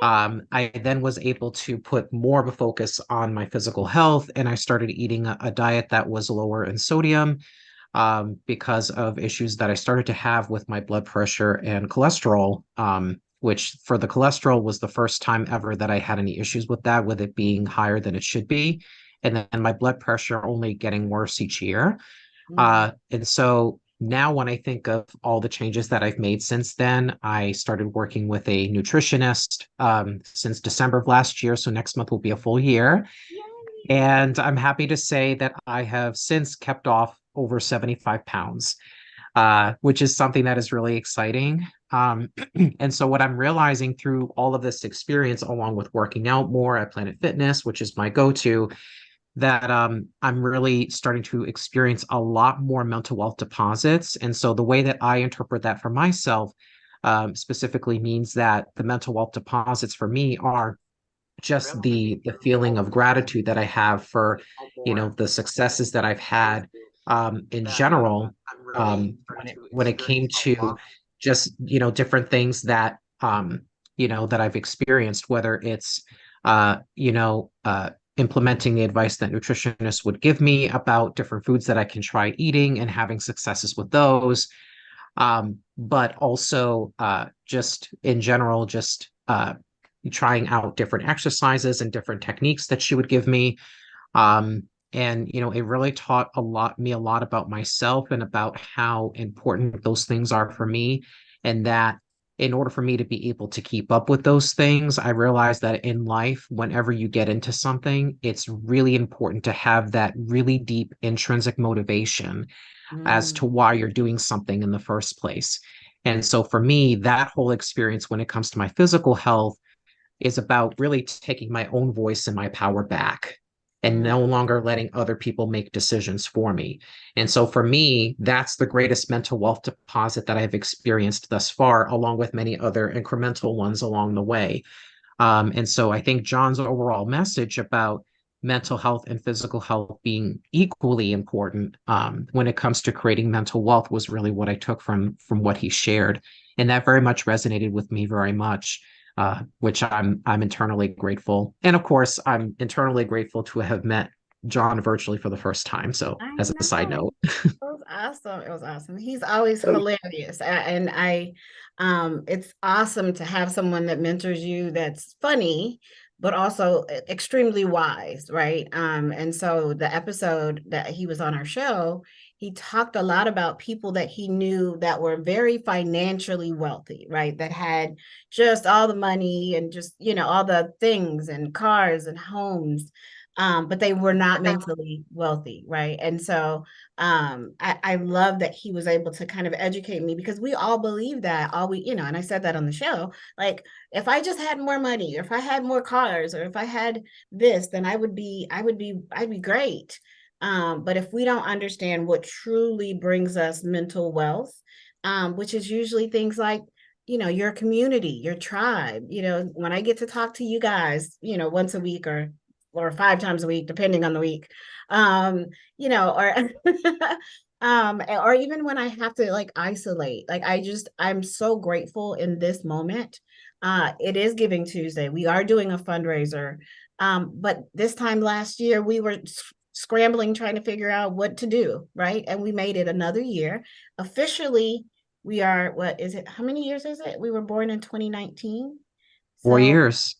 I then was able to put more of a focus on my physical health, and I started eating a diet that was lower in sodium, because of issues that I started to have with my blood pressure and cholesterol, which for the cholesterol was the first time ever that I had any issues with that, with it being higher than it should be. And then my blood pressure only getting worse each year. And so now when I think of all the changes that I've made since then, I started working with a nutritionist since December of last year. So next month will be a full year. And I'm happy to say that I have since kept off over 75 pounds, which is something that is really exciting. And so what I'm realizing through all of this experience, along with working out more at Planet Fitness, which is my go-to, that I'm really starting to experience a lot more mental wealth deposits. And so the way that I interpret that for myself, specifically means that the mental wealth deposits for me are just the feeling of gratitude that I have for, the successes that I've had in general, when it came to just, different things that that I've experienced, whether it's implementing the advice that nutritionists would give me about different foods that I can try eating and having successes with those. But also just in general, just trying out different exercises and different techniques that she would give me. And it really taught me a lot about myself and about how important those things are for me. And that in order for me to be able to keep up with those things, I realized that in life, whenever you get into something, it's really important to have that really deep intrinsic motivation as to why you're doing something in the first place. And so for me, that whole experience when it comes to my physical health is about really taking my own voice and my power back and no longer letting other people make decisions for me. And so for me, that's the greatest mental wealth deposit that I've experienced thus far, along with many other incremental ones along the way. And so I think John's overall message about mental health and physical health being equally important, when it comes to creating mental wealth, was really what I took from what he shared. And that very much resonated with me very much. Which I'm internally grateful. And of course, I'm internally grateful to have met John virtually for the first time. So as a side note. It was awesome. It was awesome. He's always hilarious. And it's awesome to have someone that mentors you that's funny, but also extremely wise, right? And so the episode that he was on our show, he talked a lot about people that he knew that were very financially wealthy, right? That had just all the money and just, all the things and cars and homes, but they were not mentally wealthy, right? And so I love that he was able to kind of educate me, because we all believe that, and I said that on the show, like, if I just had more money, or if I had more cars, or if I had this, then I'd be great. But if we don't understand what truly brings us mental wealth, which is usually things like, your community, your tribe, when I get to talk to you guys, once a week or 5 times a week, depending on the week, or or even when I have to like isolate, like I'm so grateful in this moment. It is Giving Tuesday. We are doing a fundraiser. But this time last year, we were scrambling, trying to figure out what to do, right? And we made it another year. Officially, we are, what is it? How many years is it? We were born in 2019. 4 So years.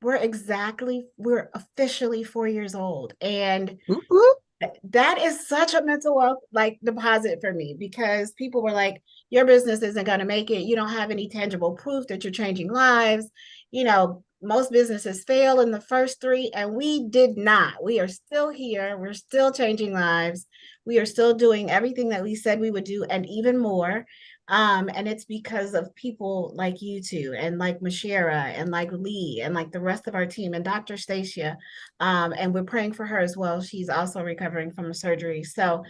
we're officially 4 years old. And Ooh, ooh. that is such a mental wealth like deposit for me, because people were like, your business isn't going to make it. You don't have any tangible proof that you're changing lives. You know, most businesses fail in the first three, and we did not. We are still here. We're still changing lives. We are still doing everything that we said we would do and even more. And it's because of people like you two, and like Mashera, and like Lee, and like the rest of our team, and Dr. Stacia. And we're praying for her as well. She's also recovering from a surgery. So,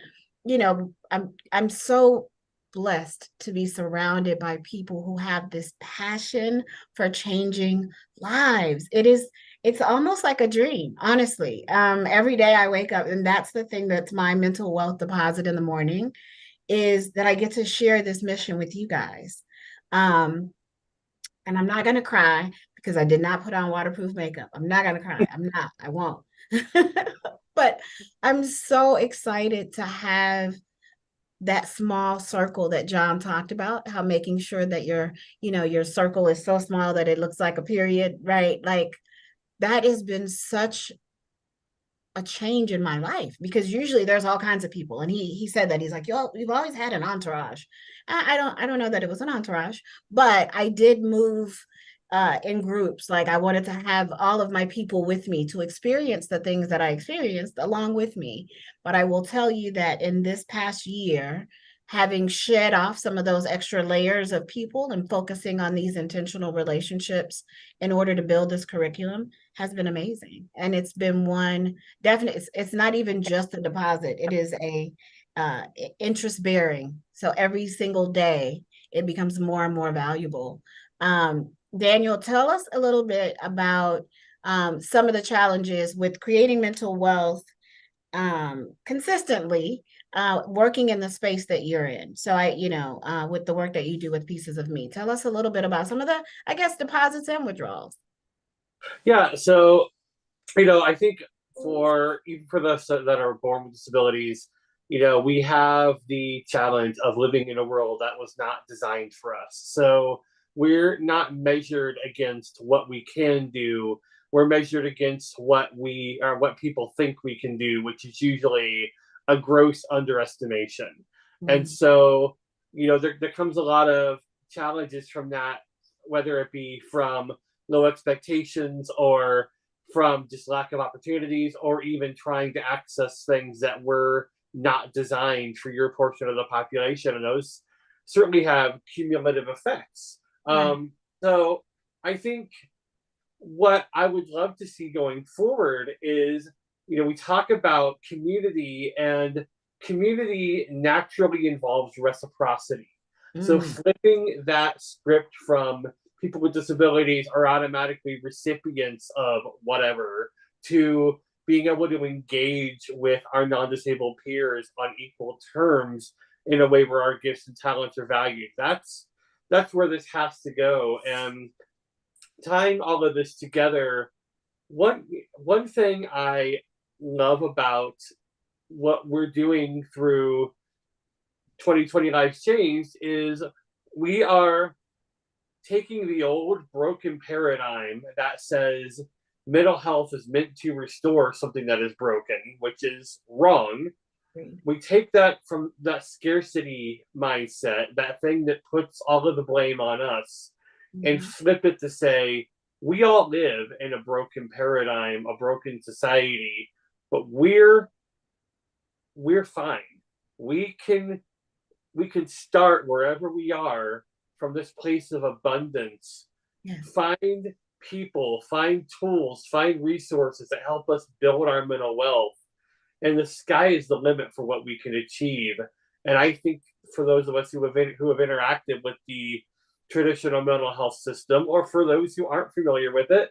you know, I'm so blessed to be surrounded by people who have this passion for changing lives. It's almost like a dream, honestly. Every day I wake up, and that's the thing that's my mental wealth deposit in the morning, is that I get to share this mission with you guys. And I'm not going to cry because I did not put on waterproof makeup. I'm not going to cry. I won't. But I'm so excited to have that small circle that John talked about, how making sure that your circle is so small that it looks like a period, right? Like, that has been such a change in my life, because usually there's all kinds of people. And he said that, he's like, yo, you've always had an entourage. I don't know that it was an entourage, but I did move in groups. Like, I wanted to have all of my people with me to experience the things that I experienced along with me. But I will tell you that in this past year, having shed off some of those extra layers of people and focusing on these intentional relationships in order to build this curriculum has been amazing. And it's been one definite, it's not even just a deposit, it is a interest bearing. So every single day it becomes more and more valuable. Daniel, tell us a little bit about some of the challenges with creating mental wealth consistently, working in the space that you're in. So with the work that you do with Pieces of Me, tell us a little bit about some of the, I guess, deposits and withdrawals. Yeah, so I think even for those that are born with disabilities, we have the challenge of living in a world that was not designed for us. So we're not measured against what we can do. We're measured against what people think we can do, which is usually a gross underestimation. Mm-hmm. And so, there comes a lot of challenges from that, whether it be from low expectations or from just lack of opportunities, or even trying to access things that were not designed for your portion of the population. And those certainly have cumulative effects. Right. So I think what I would love to see going forward is, we talk about community, and community naturally involves reciprocity. So flipping that script from people with disabilities are automatically recipients of whatever, to being able to engage with our non-disabled peers on equal terms in a way where our gifts and talents are valued. That's where this has to go. And tying all of this together, one thing I love about what we're doing through 2020 Lives Changed is we are taking the old broken paradigm that says mental health is meant to restore something that is broken, which is wrong. We take that from that scarcity mindset, that thing that puts all of the blame on us, and flip it to say, we all live in a broken paradigm, a broken society, but we're fine. We can start wherever we are from this place of abundance. Yes. Find people, find tools, find resources that help us build our mental wealth. And the sky is the limit for what we can achieve. And I think for those of us who have interacted with the traditional mental health system, or for those who aren't familiar with it,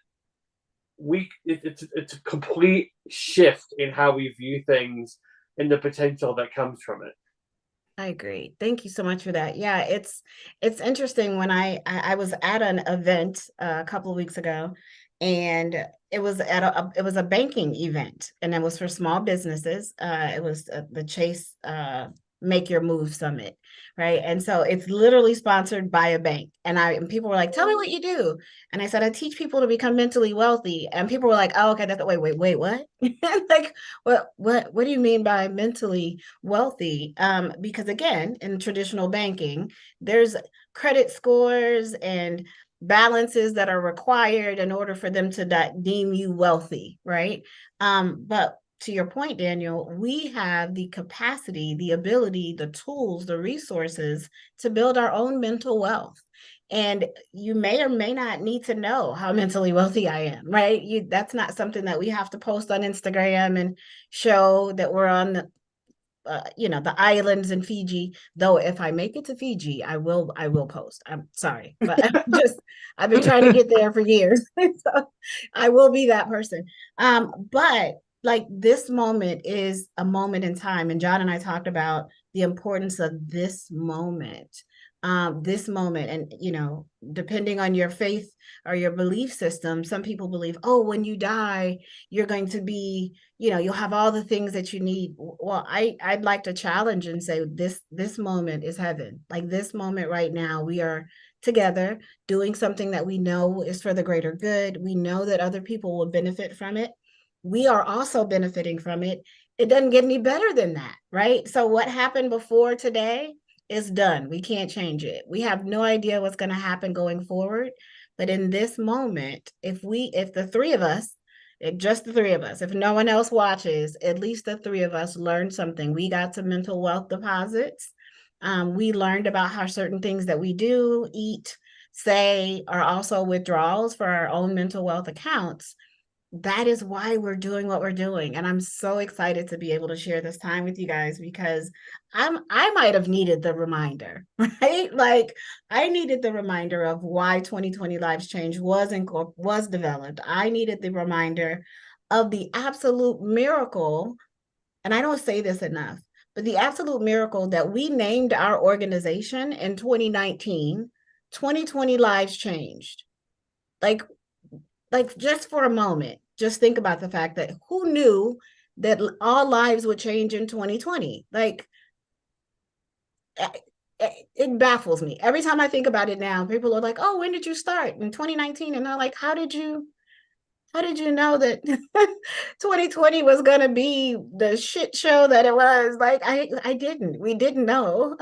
it's a complete shift in how we view things and the potential that comes from it. I agree. Thank you so much for that. Yeah, it's interesting. When I was at an event a couple of weeks ago, and it was at it was a banking event, and it was for small businesses. It was the Chase Make Your Move Summit, right? And so it's literally sponsored by a bank. And people were like, "Tell me what you do." And I said, "I teach people to become mentally wealthy." And people were like, "Oh, okay, that's wait, what?" Like, what do you mean by mentally wealthy? Because again, in traditional banking, there's credit scores and balances that are required in order for them to deem you wealthy, right? But to your point, Daniel, we have the capacity, the ability, the tools, the resources to build our own mental wealth. And you may or may not need to know how mentally wealthy I am, right? That's not something that we have to post on Instagram and show that we're on the islands in Fiji. Though if I make it to Fiji, I will post. I'm sorry, but I've been trying to get there for years. So I will be that person. But like, this moment is a moment in time, and John and I talked about the importance of this moment. This moment, and depending on your faith or your belief system, some people believe, oh, when you die, you're going to be, you'll have all the things that you need. Well, I'd like to challenge and say this moment is heaven. Like, this moment right now, we are together doing something that we know is for the greater good. We know that other people will benefit from it. We are also benefiting from it. It doesn't get any better than that, right? So what happened before today is done. We can't change it. We have no idea what's going to happen going forward. But in this moment, if the three of us, just the three of us, if no one else watches, at least the three of us learned something. We got some mental wealth deposits. We learned about how certain things that we do, eat, say, are also withdrawals for our own mental wealth accounts. That is why we're doing what we're doing. And I'm so excited to be able to share this time with you guys, because I might have needed the reminder, right? Like, I needed the reminder of why 2020 Lives Change was developed. I needed the reminder of the absolute miracle, and I don't say this enough, but the absolute miracle that we named our organization in 2019, 2020 Lives Changed. Like, just for a moment, just think about the fact that who knew that all lives would change in 2020? Like, it baffles me. Every time I think about it now, people are like, oh, when did you start? In 2019. And I'm like, how did you know that 2020 was going to be the shit show that it was? Like, we didn't know.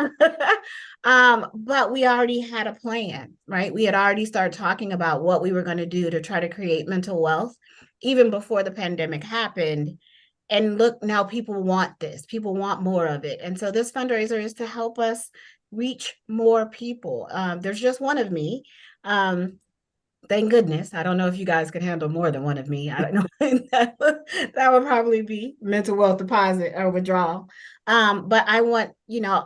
But we already had a plan, right? We had already started talking about what we were going to do to try to create mental wealth even before the pandemic happened. And look, now people want this. People want more of it. And so this fundraiser is to help us reach more people. There's just one of me. Thank goodness. I don't know if you guys can handle more than one of me. I don't know. that would probably be mental wealth deposit or withdrawal. But I want,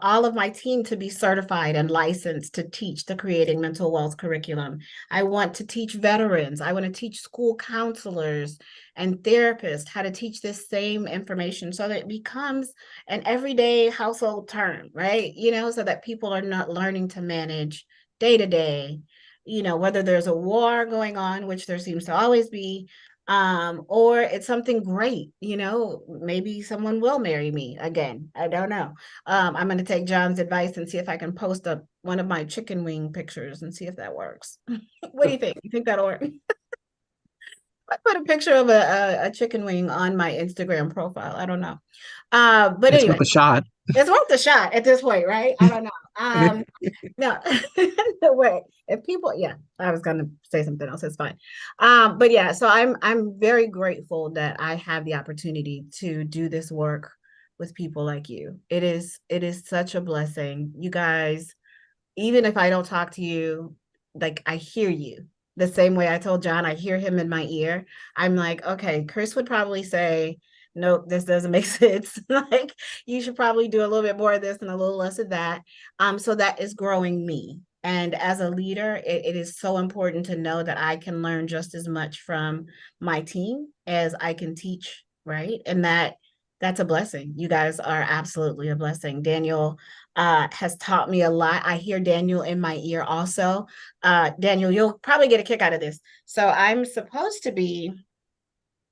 all of my team to be certified and licensed to teach the Creating Mental Wealth curriculum. I want to teach veterans. I want to teach school counselors and therapists how to teach this same information so that it becomes an everyday household term, right? So that people are not learning to manage day to day, whether there's a war going on, which there seems to always be, or it's something great, maybe someone will marry me again. I don't know. I'm going to take John's advice and see if I can post up one of my chicken wing pictures and see if that works. What do you think? You think that'll work? I put a picture of a chicken wing on my Instagram profile. I don't know. But It's anyway, worth a shot. it's worth a shot at this point, right? I don't know. No, wait. If people, yeah, I was gonna say something else. It's fine. But yeah, so I'm very grateful that I have the opportunity to do this work with people like you. It is such a blessing. You guys, even if I don't talk to you, like, I hear you. The same way I told John, I hear him in my ear. I'm like, okay, Chris would probably say, nope, this doesn't make sense. Like, you should probably do a little bit more of this and a little less of that. So that is growing me. And as a leader, it is so important to know that I can learn just as much from my team as I can teach, right? And that That's a blessing. You guys are absolutely a blessing. Daniel has taught me a lot. I hear Daniel in my ear also. Daniel, you'll probably get a kick out of this. So I'm supposed to be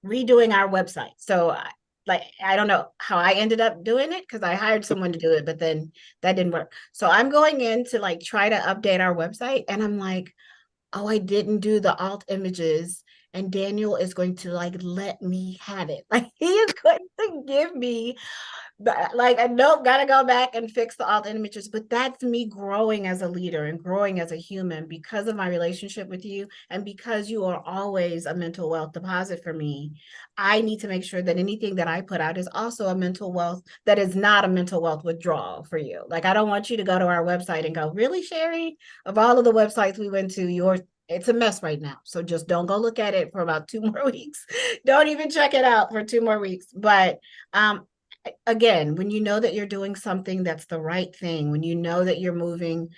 redoing our website. So like, I don't know how I ended up doing it because I hired someone to do it, but then that didn't work. So I'm going in to like try to update our website, and I'm like, oh, I didn't do the alt images. And Daniel is going to like let me have it. Like he is going to give me like I know gotta go back and fix the alt images, but that's me growing as a leader and growing as a human because of my relationship with you, and because you are always a mental wealth deposit for me. I need to make sure that anything that I put out is also a mental wealth, that is not a mental wealth withdrawal for you. Like I don't want you to go to our website and go, really, Sherry, of all of the websites we went to, yours, it's a mess right now. So just don't go look at it for about 2 more weeks. Don't even check it out for 2 more weeks. But again, when you know that you're doing something that's the right thing, when you know that you're moving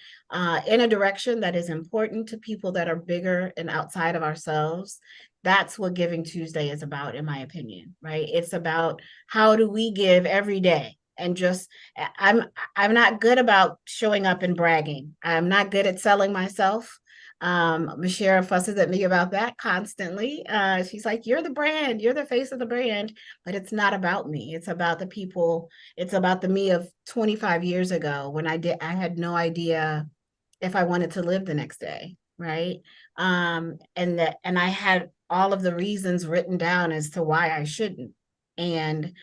in a direction that is important to people that are bigger and outside of ourselves, that's what Giving Tuesday is about, in my opinion, right? It's about how do we give every day. And just I'm not good about showing up and bragging. I'm not good at selling myself. Mashira fusses at me about that constantly. She's like, you're the brand, you're the face of the brand, but it's not about me. It's about the people. It's about the me of 25 years ago when I had no idea if I wanted to live the next day. Right. And I had all of the reasons written down as to why I shouldn't. And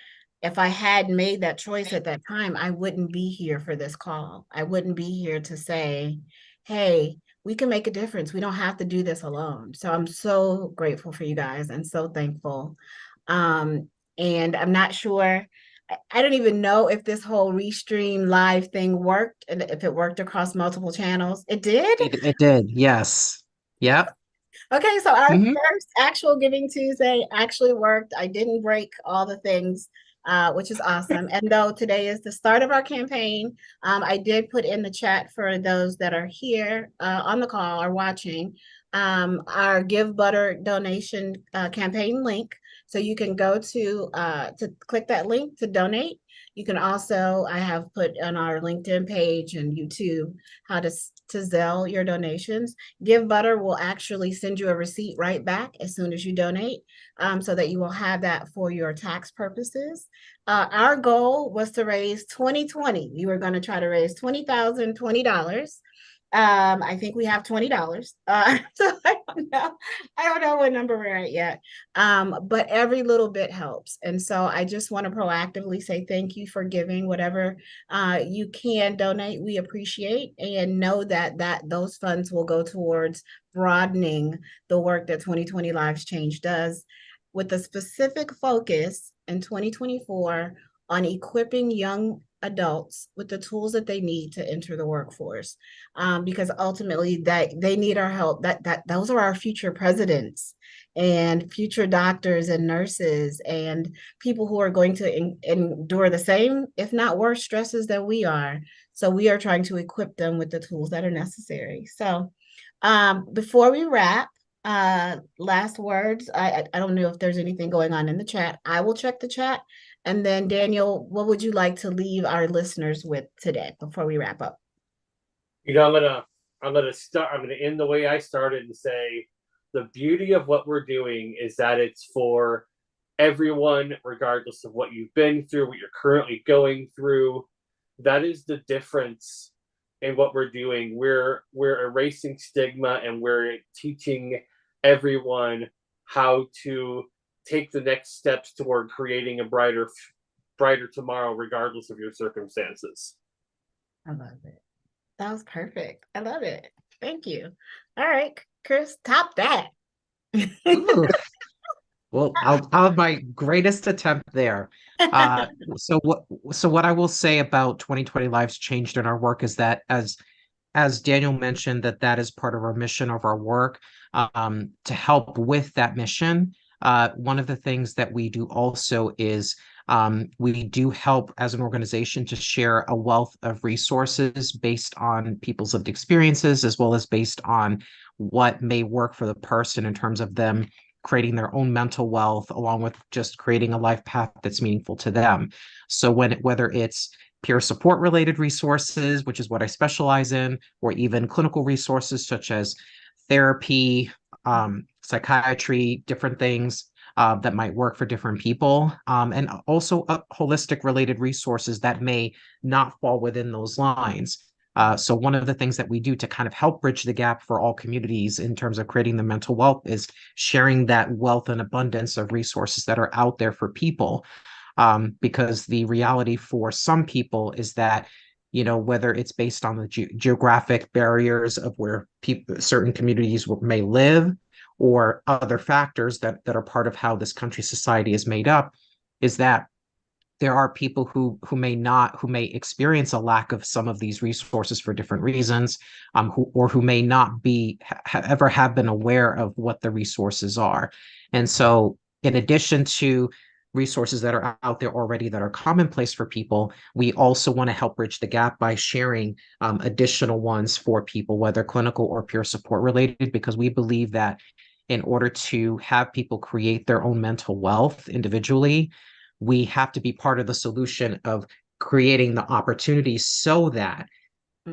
if I had made that choice at that time, I wouldn't be here for this call. I wouldn't be here to say, hey, we can make a difference. We don't have to do this alone. So I'm so grateful for you guys and so thankful. And I'm not sure, I don't even know if this whole Restream live thing worked and if it worked across multiple channels. It did? It did. Yes. Yep. Okay, so our Mhm. first actual Giving Tuesday actually worked. I didn't break all the things, which is awesome. And though today is the start of our campaign, I did put in the chat for those that are here on the call or watching our Give Butter donation campaign link. So you can go to click that link to donate. You can also, I have put on our LinkedIn page and YouTube how to Zelle your donations. Give Butter will actually send you a receipt right back as soon as you donate, so that you will have that for your tax purposes. Our goal was to raise 2020. We were going to try to raise $20,020. I think we have $20. So I don't know what number we're at yet. But every little bit helps. And so I just want to proactively say thank you for giving whatever you can donate. We appreciate, and know that those funds will go towards broadening the work that 2020 Lives Change does, with a specific focus in 2024 on equipping young adults with the tools that they need to enter the workforce, because ultimately that they need our help. That those are our future presidents and future doctors and nurses and people who are going to endure the same, if not worse, stresses than we are. So we are trying to equip them with the tools that are necessary. So before we wrap, last words. I don't know if there's anything going on in the chat. I will check the chat. And then Daniel, what would you like to leave our listeners with today before we wrap up? I'm gonna end the way I started and say the beauty of what we're doing is that it's for everyone, regardless of what you've been through, what you're currently going through. That is the difference in what we're doing. We're erasing stigma, and we're teaching everyone how to take the next steps toward creating a brighter tomorrow, regardless of your circumstances. I love it. That was perfect. I love it. Thank you. All right, Chris, top that. Well, I'll have my greatest attempt there. So what I will say about 2020 Lives Changed in our work is that as Daniel mentioned, that is part of our mission of our work, to help with that mission. One of the things that we do also is we do help as an organization to share a wealth of resources based on people's lived experiences, as well as based on what may work for the person in terms of them creating their own mental wealth, along with just creating a life path that's meaningful to them. So whether it's peer support related resources, which is what I specialize in, or even clinical resources such as therapy, psychiatry, different things that might work for different people, and also holistic related resources that may not fall within those lines. So one of the things that we do to kind of help bridge the gap for all communities in terms of creating the mental wealth is sharing that wealth and abundance of resources that are out there for people. Because the reality for some people is that, whether it's based on the geographic barriers of where certain communities may live, or other factors that are part of how this country society is made up, is that there are people who may experience a lack of some of these resources for different reasons, who may not be ever have been aware of what the resources are. And so, in addition to resources that are out there already that are commonplace for people, we also want to help bridge the gap by sharing additional ones for people, whether clinical or peer support related, because we believe that in order to have people create their own mental wealth individually, we have to be part of the solution of creating the opportunities so that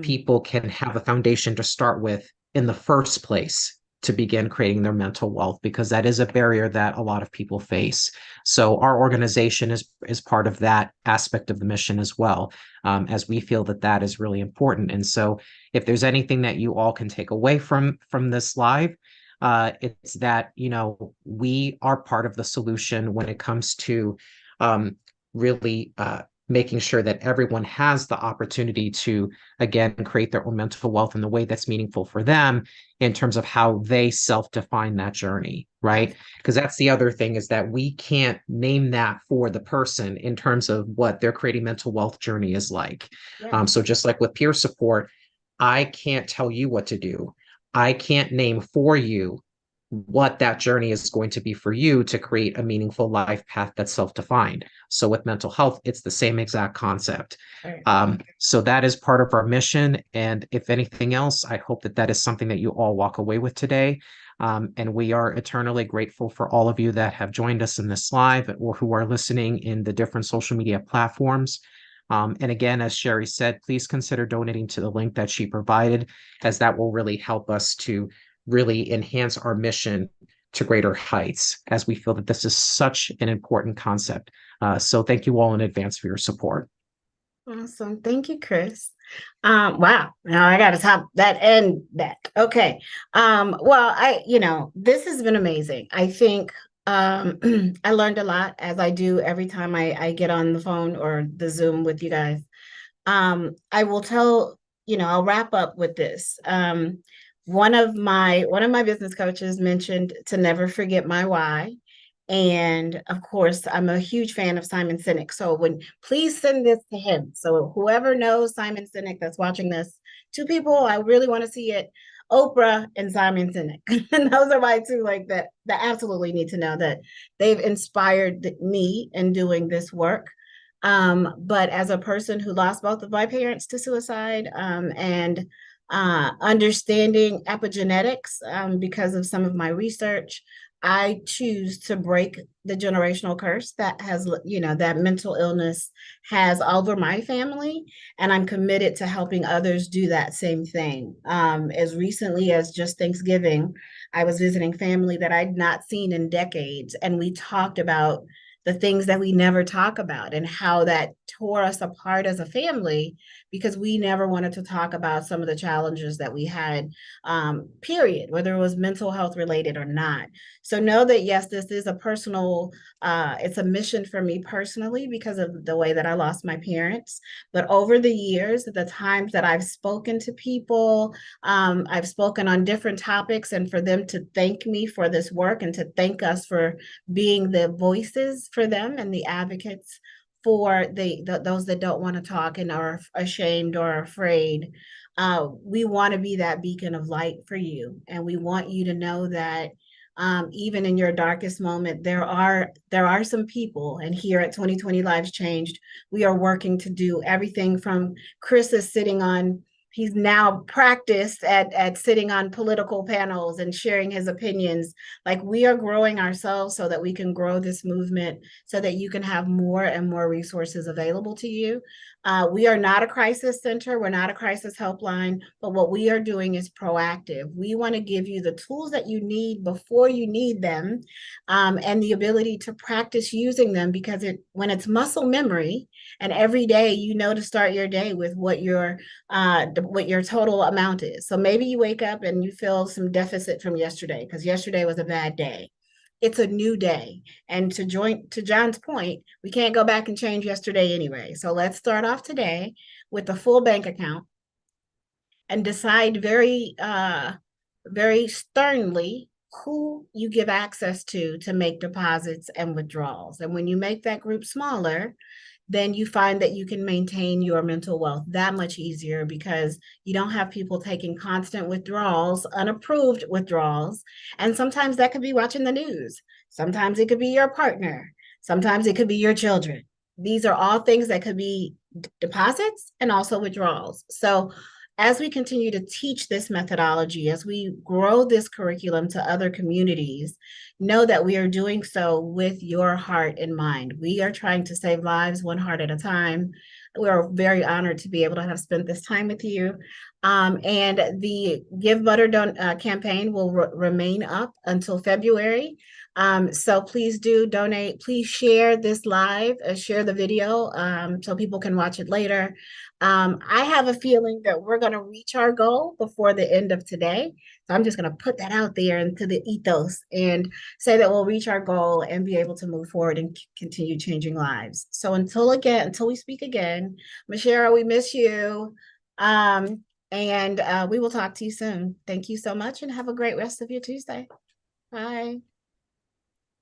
people can have a foundation to start with in the first place to begin creating their mental wealth, because that is a barrier that a lot of people face. So our organization is part of that aspect of the mission as well, as we feel that is really important. And so if there's anything that you all can take away from this live, it's that, we are part of the solution when it comes to really making sure that everyone has the opportunity to, again, create their own mental wealth in the way that's meaningful for them in terms of how they self-define that journey, right? Because that's the other thing, is that we can't name that for the person in terms of what their creating mental wealth journey is like. Yeah. So just like with peer support, I can't tell you what to do. I can't name for you what that journey is going to be for you to create a meaningful life path that's self-defined. So with mental health, it's the same exact concept. Right. So that is part of our mission. And if anything else, I hope that is something that you all walk away with today. And we are eternally grateful for all of you that have joined us in this live, or who are listening in the different social media platforms. And again, as Sherry said, please consider donating to the link that she provided, as that will really help us to really enhance our mission to greater heights, as we feel that this is such an important concept. So thank you all in advance for your support. Awesome. Thank you, Chris. Wow. Now I got to top that end back. Okay. Well, this has been amazing. I think I learned a lot, as I do every time I get on the phone or the Zoom with you guys. I will tell, I'll wrap up with this. One of my business coaches mentioned to never forget my why. And of course, I'm a huge fan of Simon Sinek. So please send this to him. So whoever knows Simon Sinek that's watching this, two people, I really want to see it: Oprah and Simon Sinek. And those are my two, that absolutely need to know that they've inspired me in doing this work. But as a person who lost both of my parents to suicide, and understanding epigenetics, because of some of my research, I choose to break the generational curse that that mental illness has over my family. And I'm committed to helping others do that same thing. As recently as just Thanksgiving, I was visiting family that I'd not seen in decades. And we talked about the things that we never talk about, and how that tore us apart as a family, because we never wanted to talk about some of the challenges that we had, period, whether it was mental health related or not. So know that, yes, this is a personal, it's a mission for me personally, because of the way that I lost my parents. But over the years, the times that I've spoken to people, I've spoken on different topics, and for them to thank me for this work, and to thank us for being the voices for them and the advocates for those that don't want to talk and are ashamed or afraid. We want to be that beacon of light for you. And we want you to know that even in your darkest moment, there are some people. And here at 2020 Lives Changed, we are working to do everything from Chris is sitting on he's now practiced at sitting on political panels and sharing his opinions. Like, we are growing ourselves so that we can grow this movement, so that you can have more and more resources available to you. We are not a crisis center. We're not a crisis helpline, but what we are doing is proactive. We want to give you the tools that you need before you need them, and the ability to practice using them, because when it's muscle memory, and every day you know to start your day with what your total amount is. So maybe you wake up and you feel some deficit from yesterday because yesterday was a bad day. It's a new day. And to John's point, we can't go back and change yesterday anyway. So let's start off today with a full bank account and decide very sternly who you give access to make deposits and withdrawals. And when you make that group smaller, then you find that you can maintain your mental wealth that much easier, because you don't have people taking constant withdrawals, unapproved withdrawals. And sometimes that could be watching the news. Sometimes it could be your partner. Sometimes it could be your children. These are all things that could be deposits and also withdrawals. So as we continue to teach this methodology, as we grow this curriculum to other communities, know that we are doing so with your heart in mind. We are trying to save lives one heart at a time. We are very honored to be able to have spent this time with you. And the Give Butter campaign will remain up until February. So please do donate. Please share this live, share the video so people can watch it later. I have a feeling that we're going to reach our goal before the end of today. So I'm just going to put that out there into the ethos and say that we'll reach our goal and be able to move forward and continue changing lives. So until we speak again, Michelle, we miss you. And we will talk to you soon. Thank you so much and have a great rest of your Tuesday. Bye.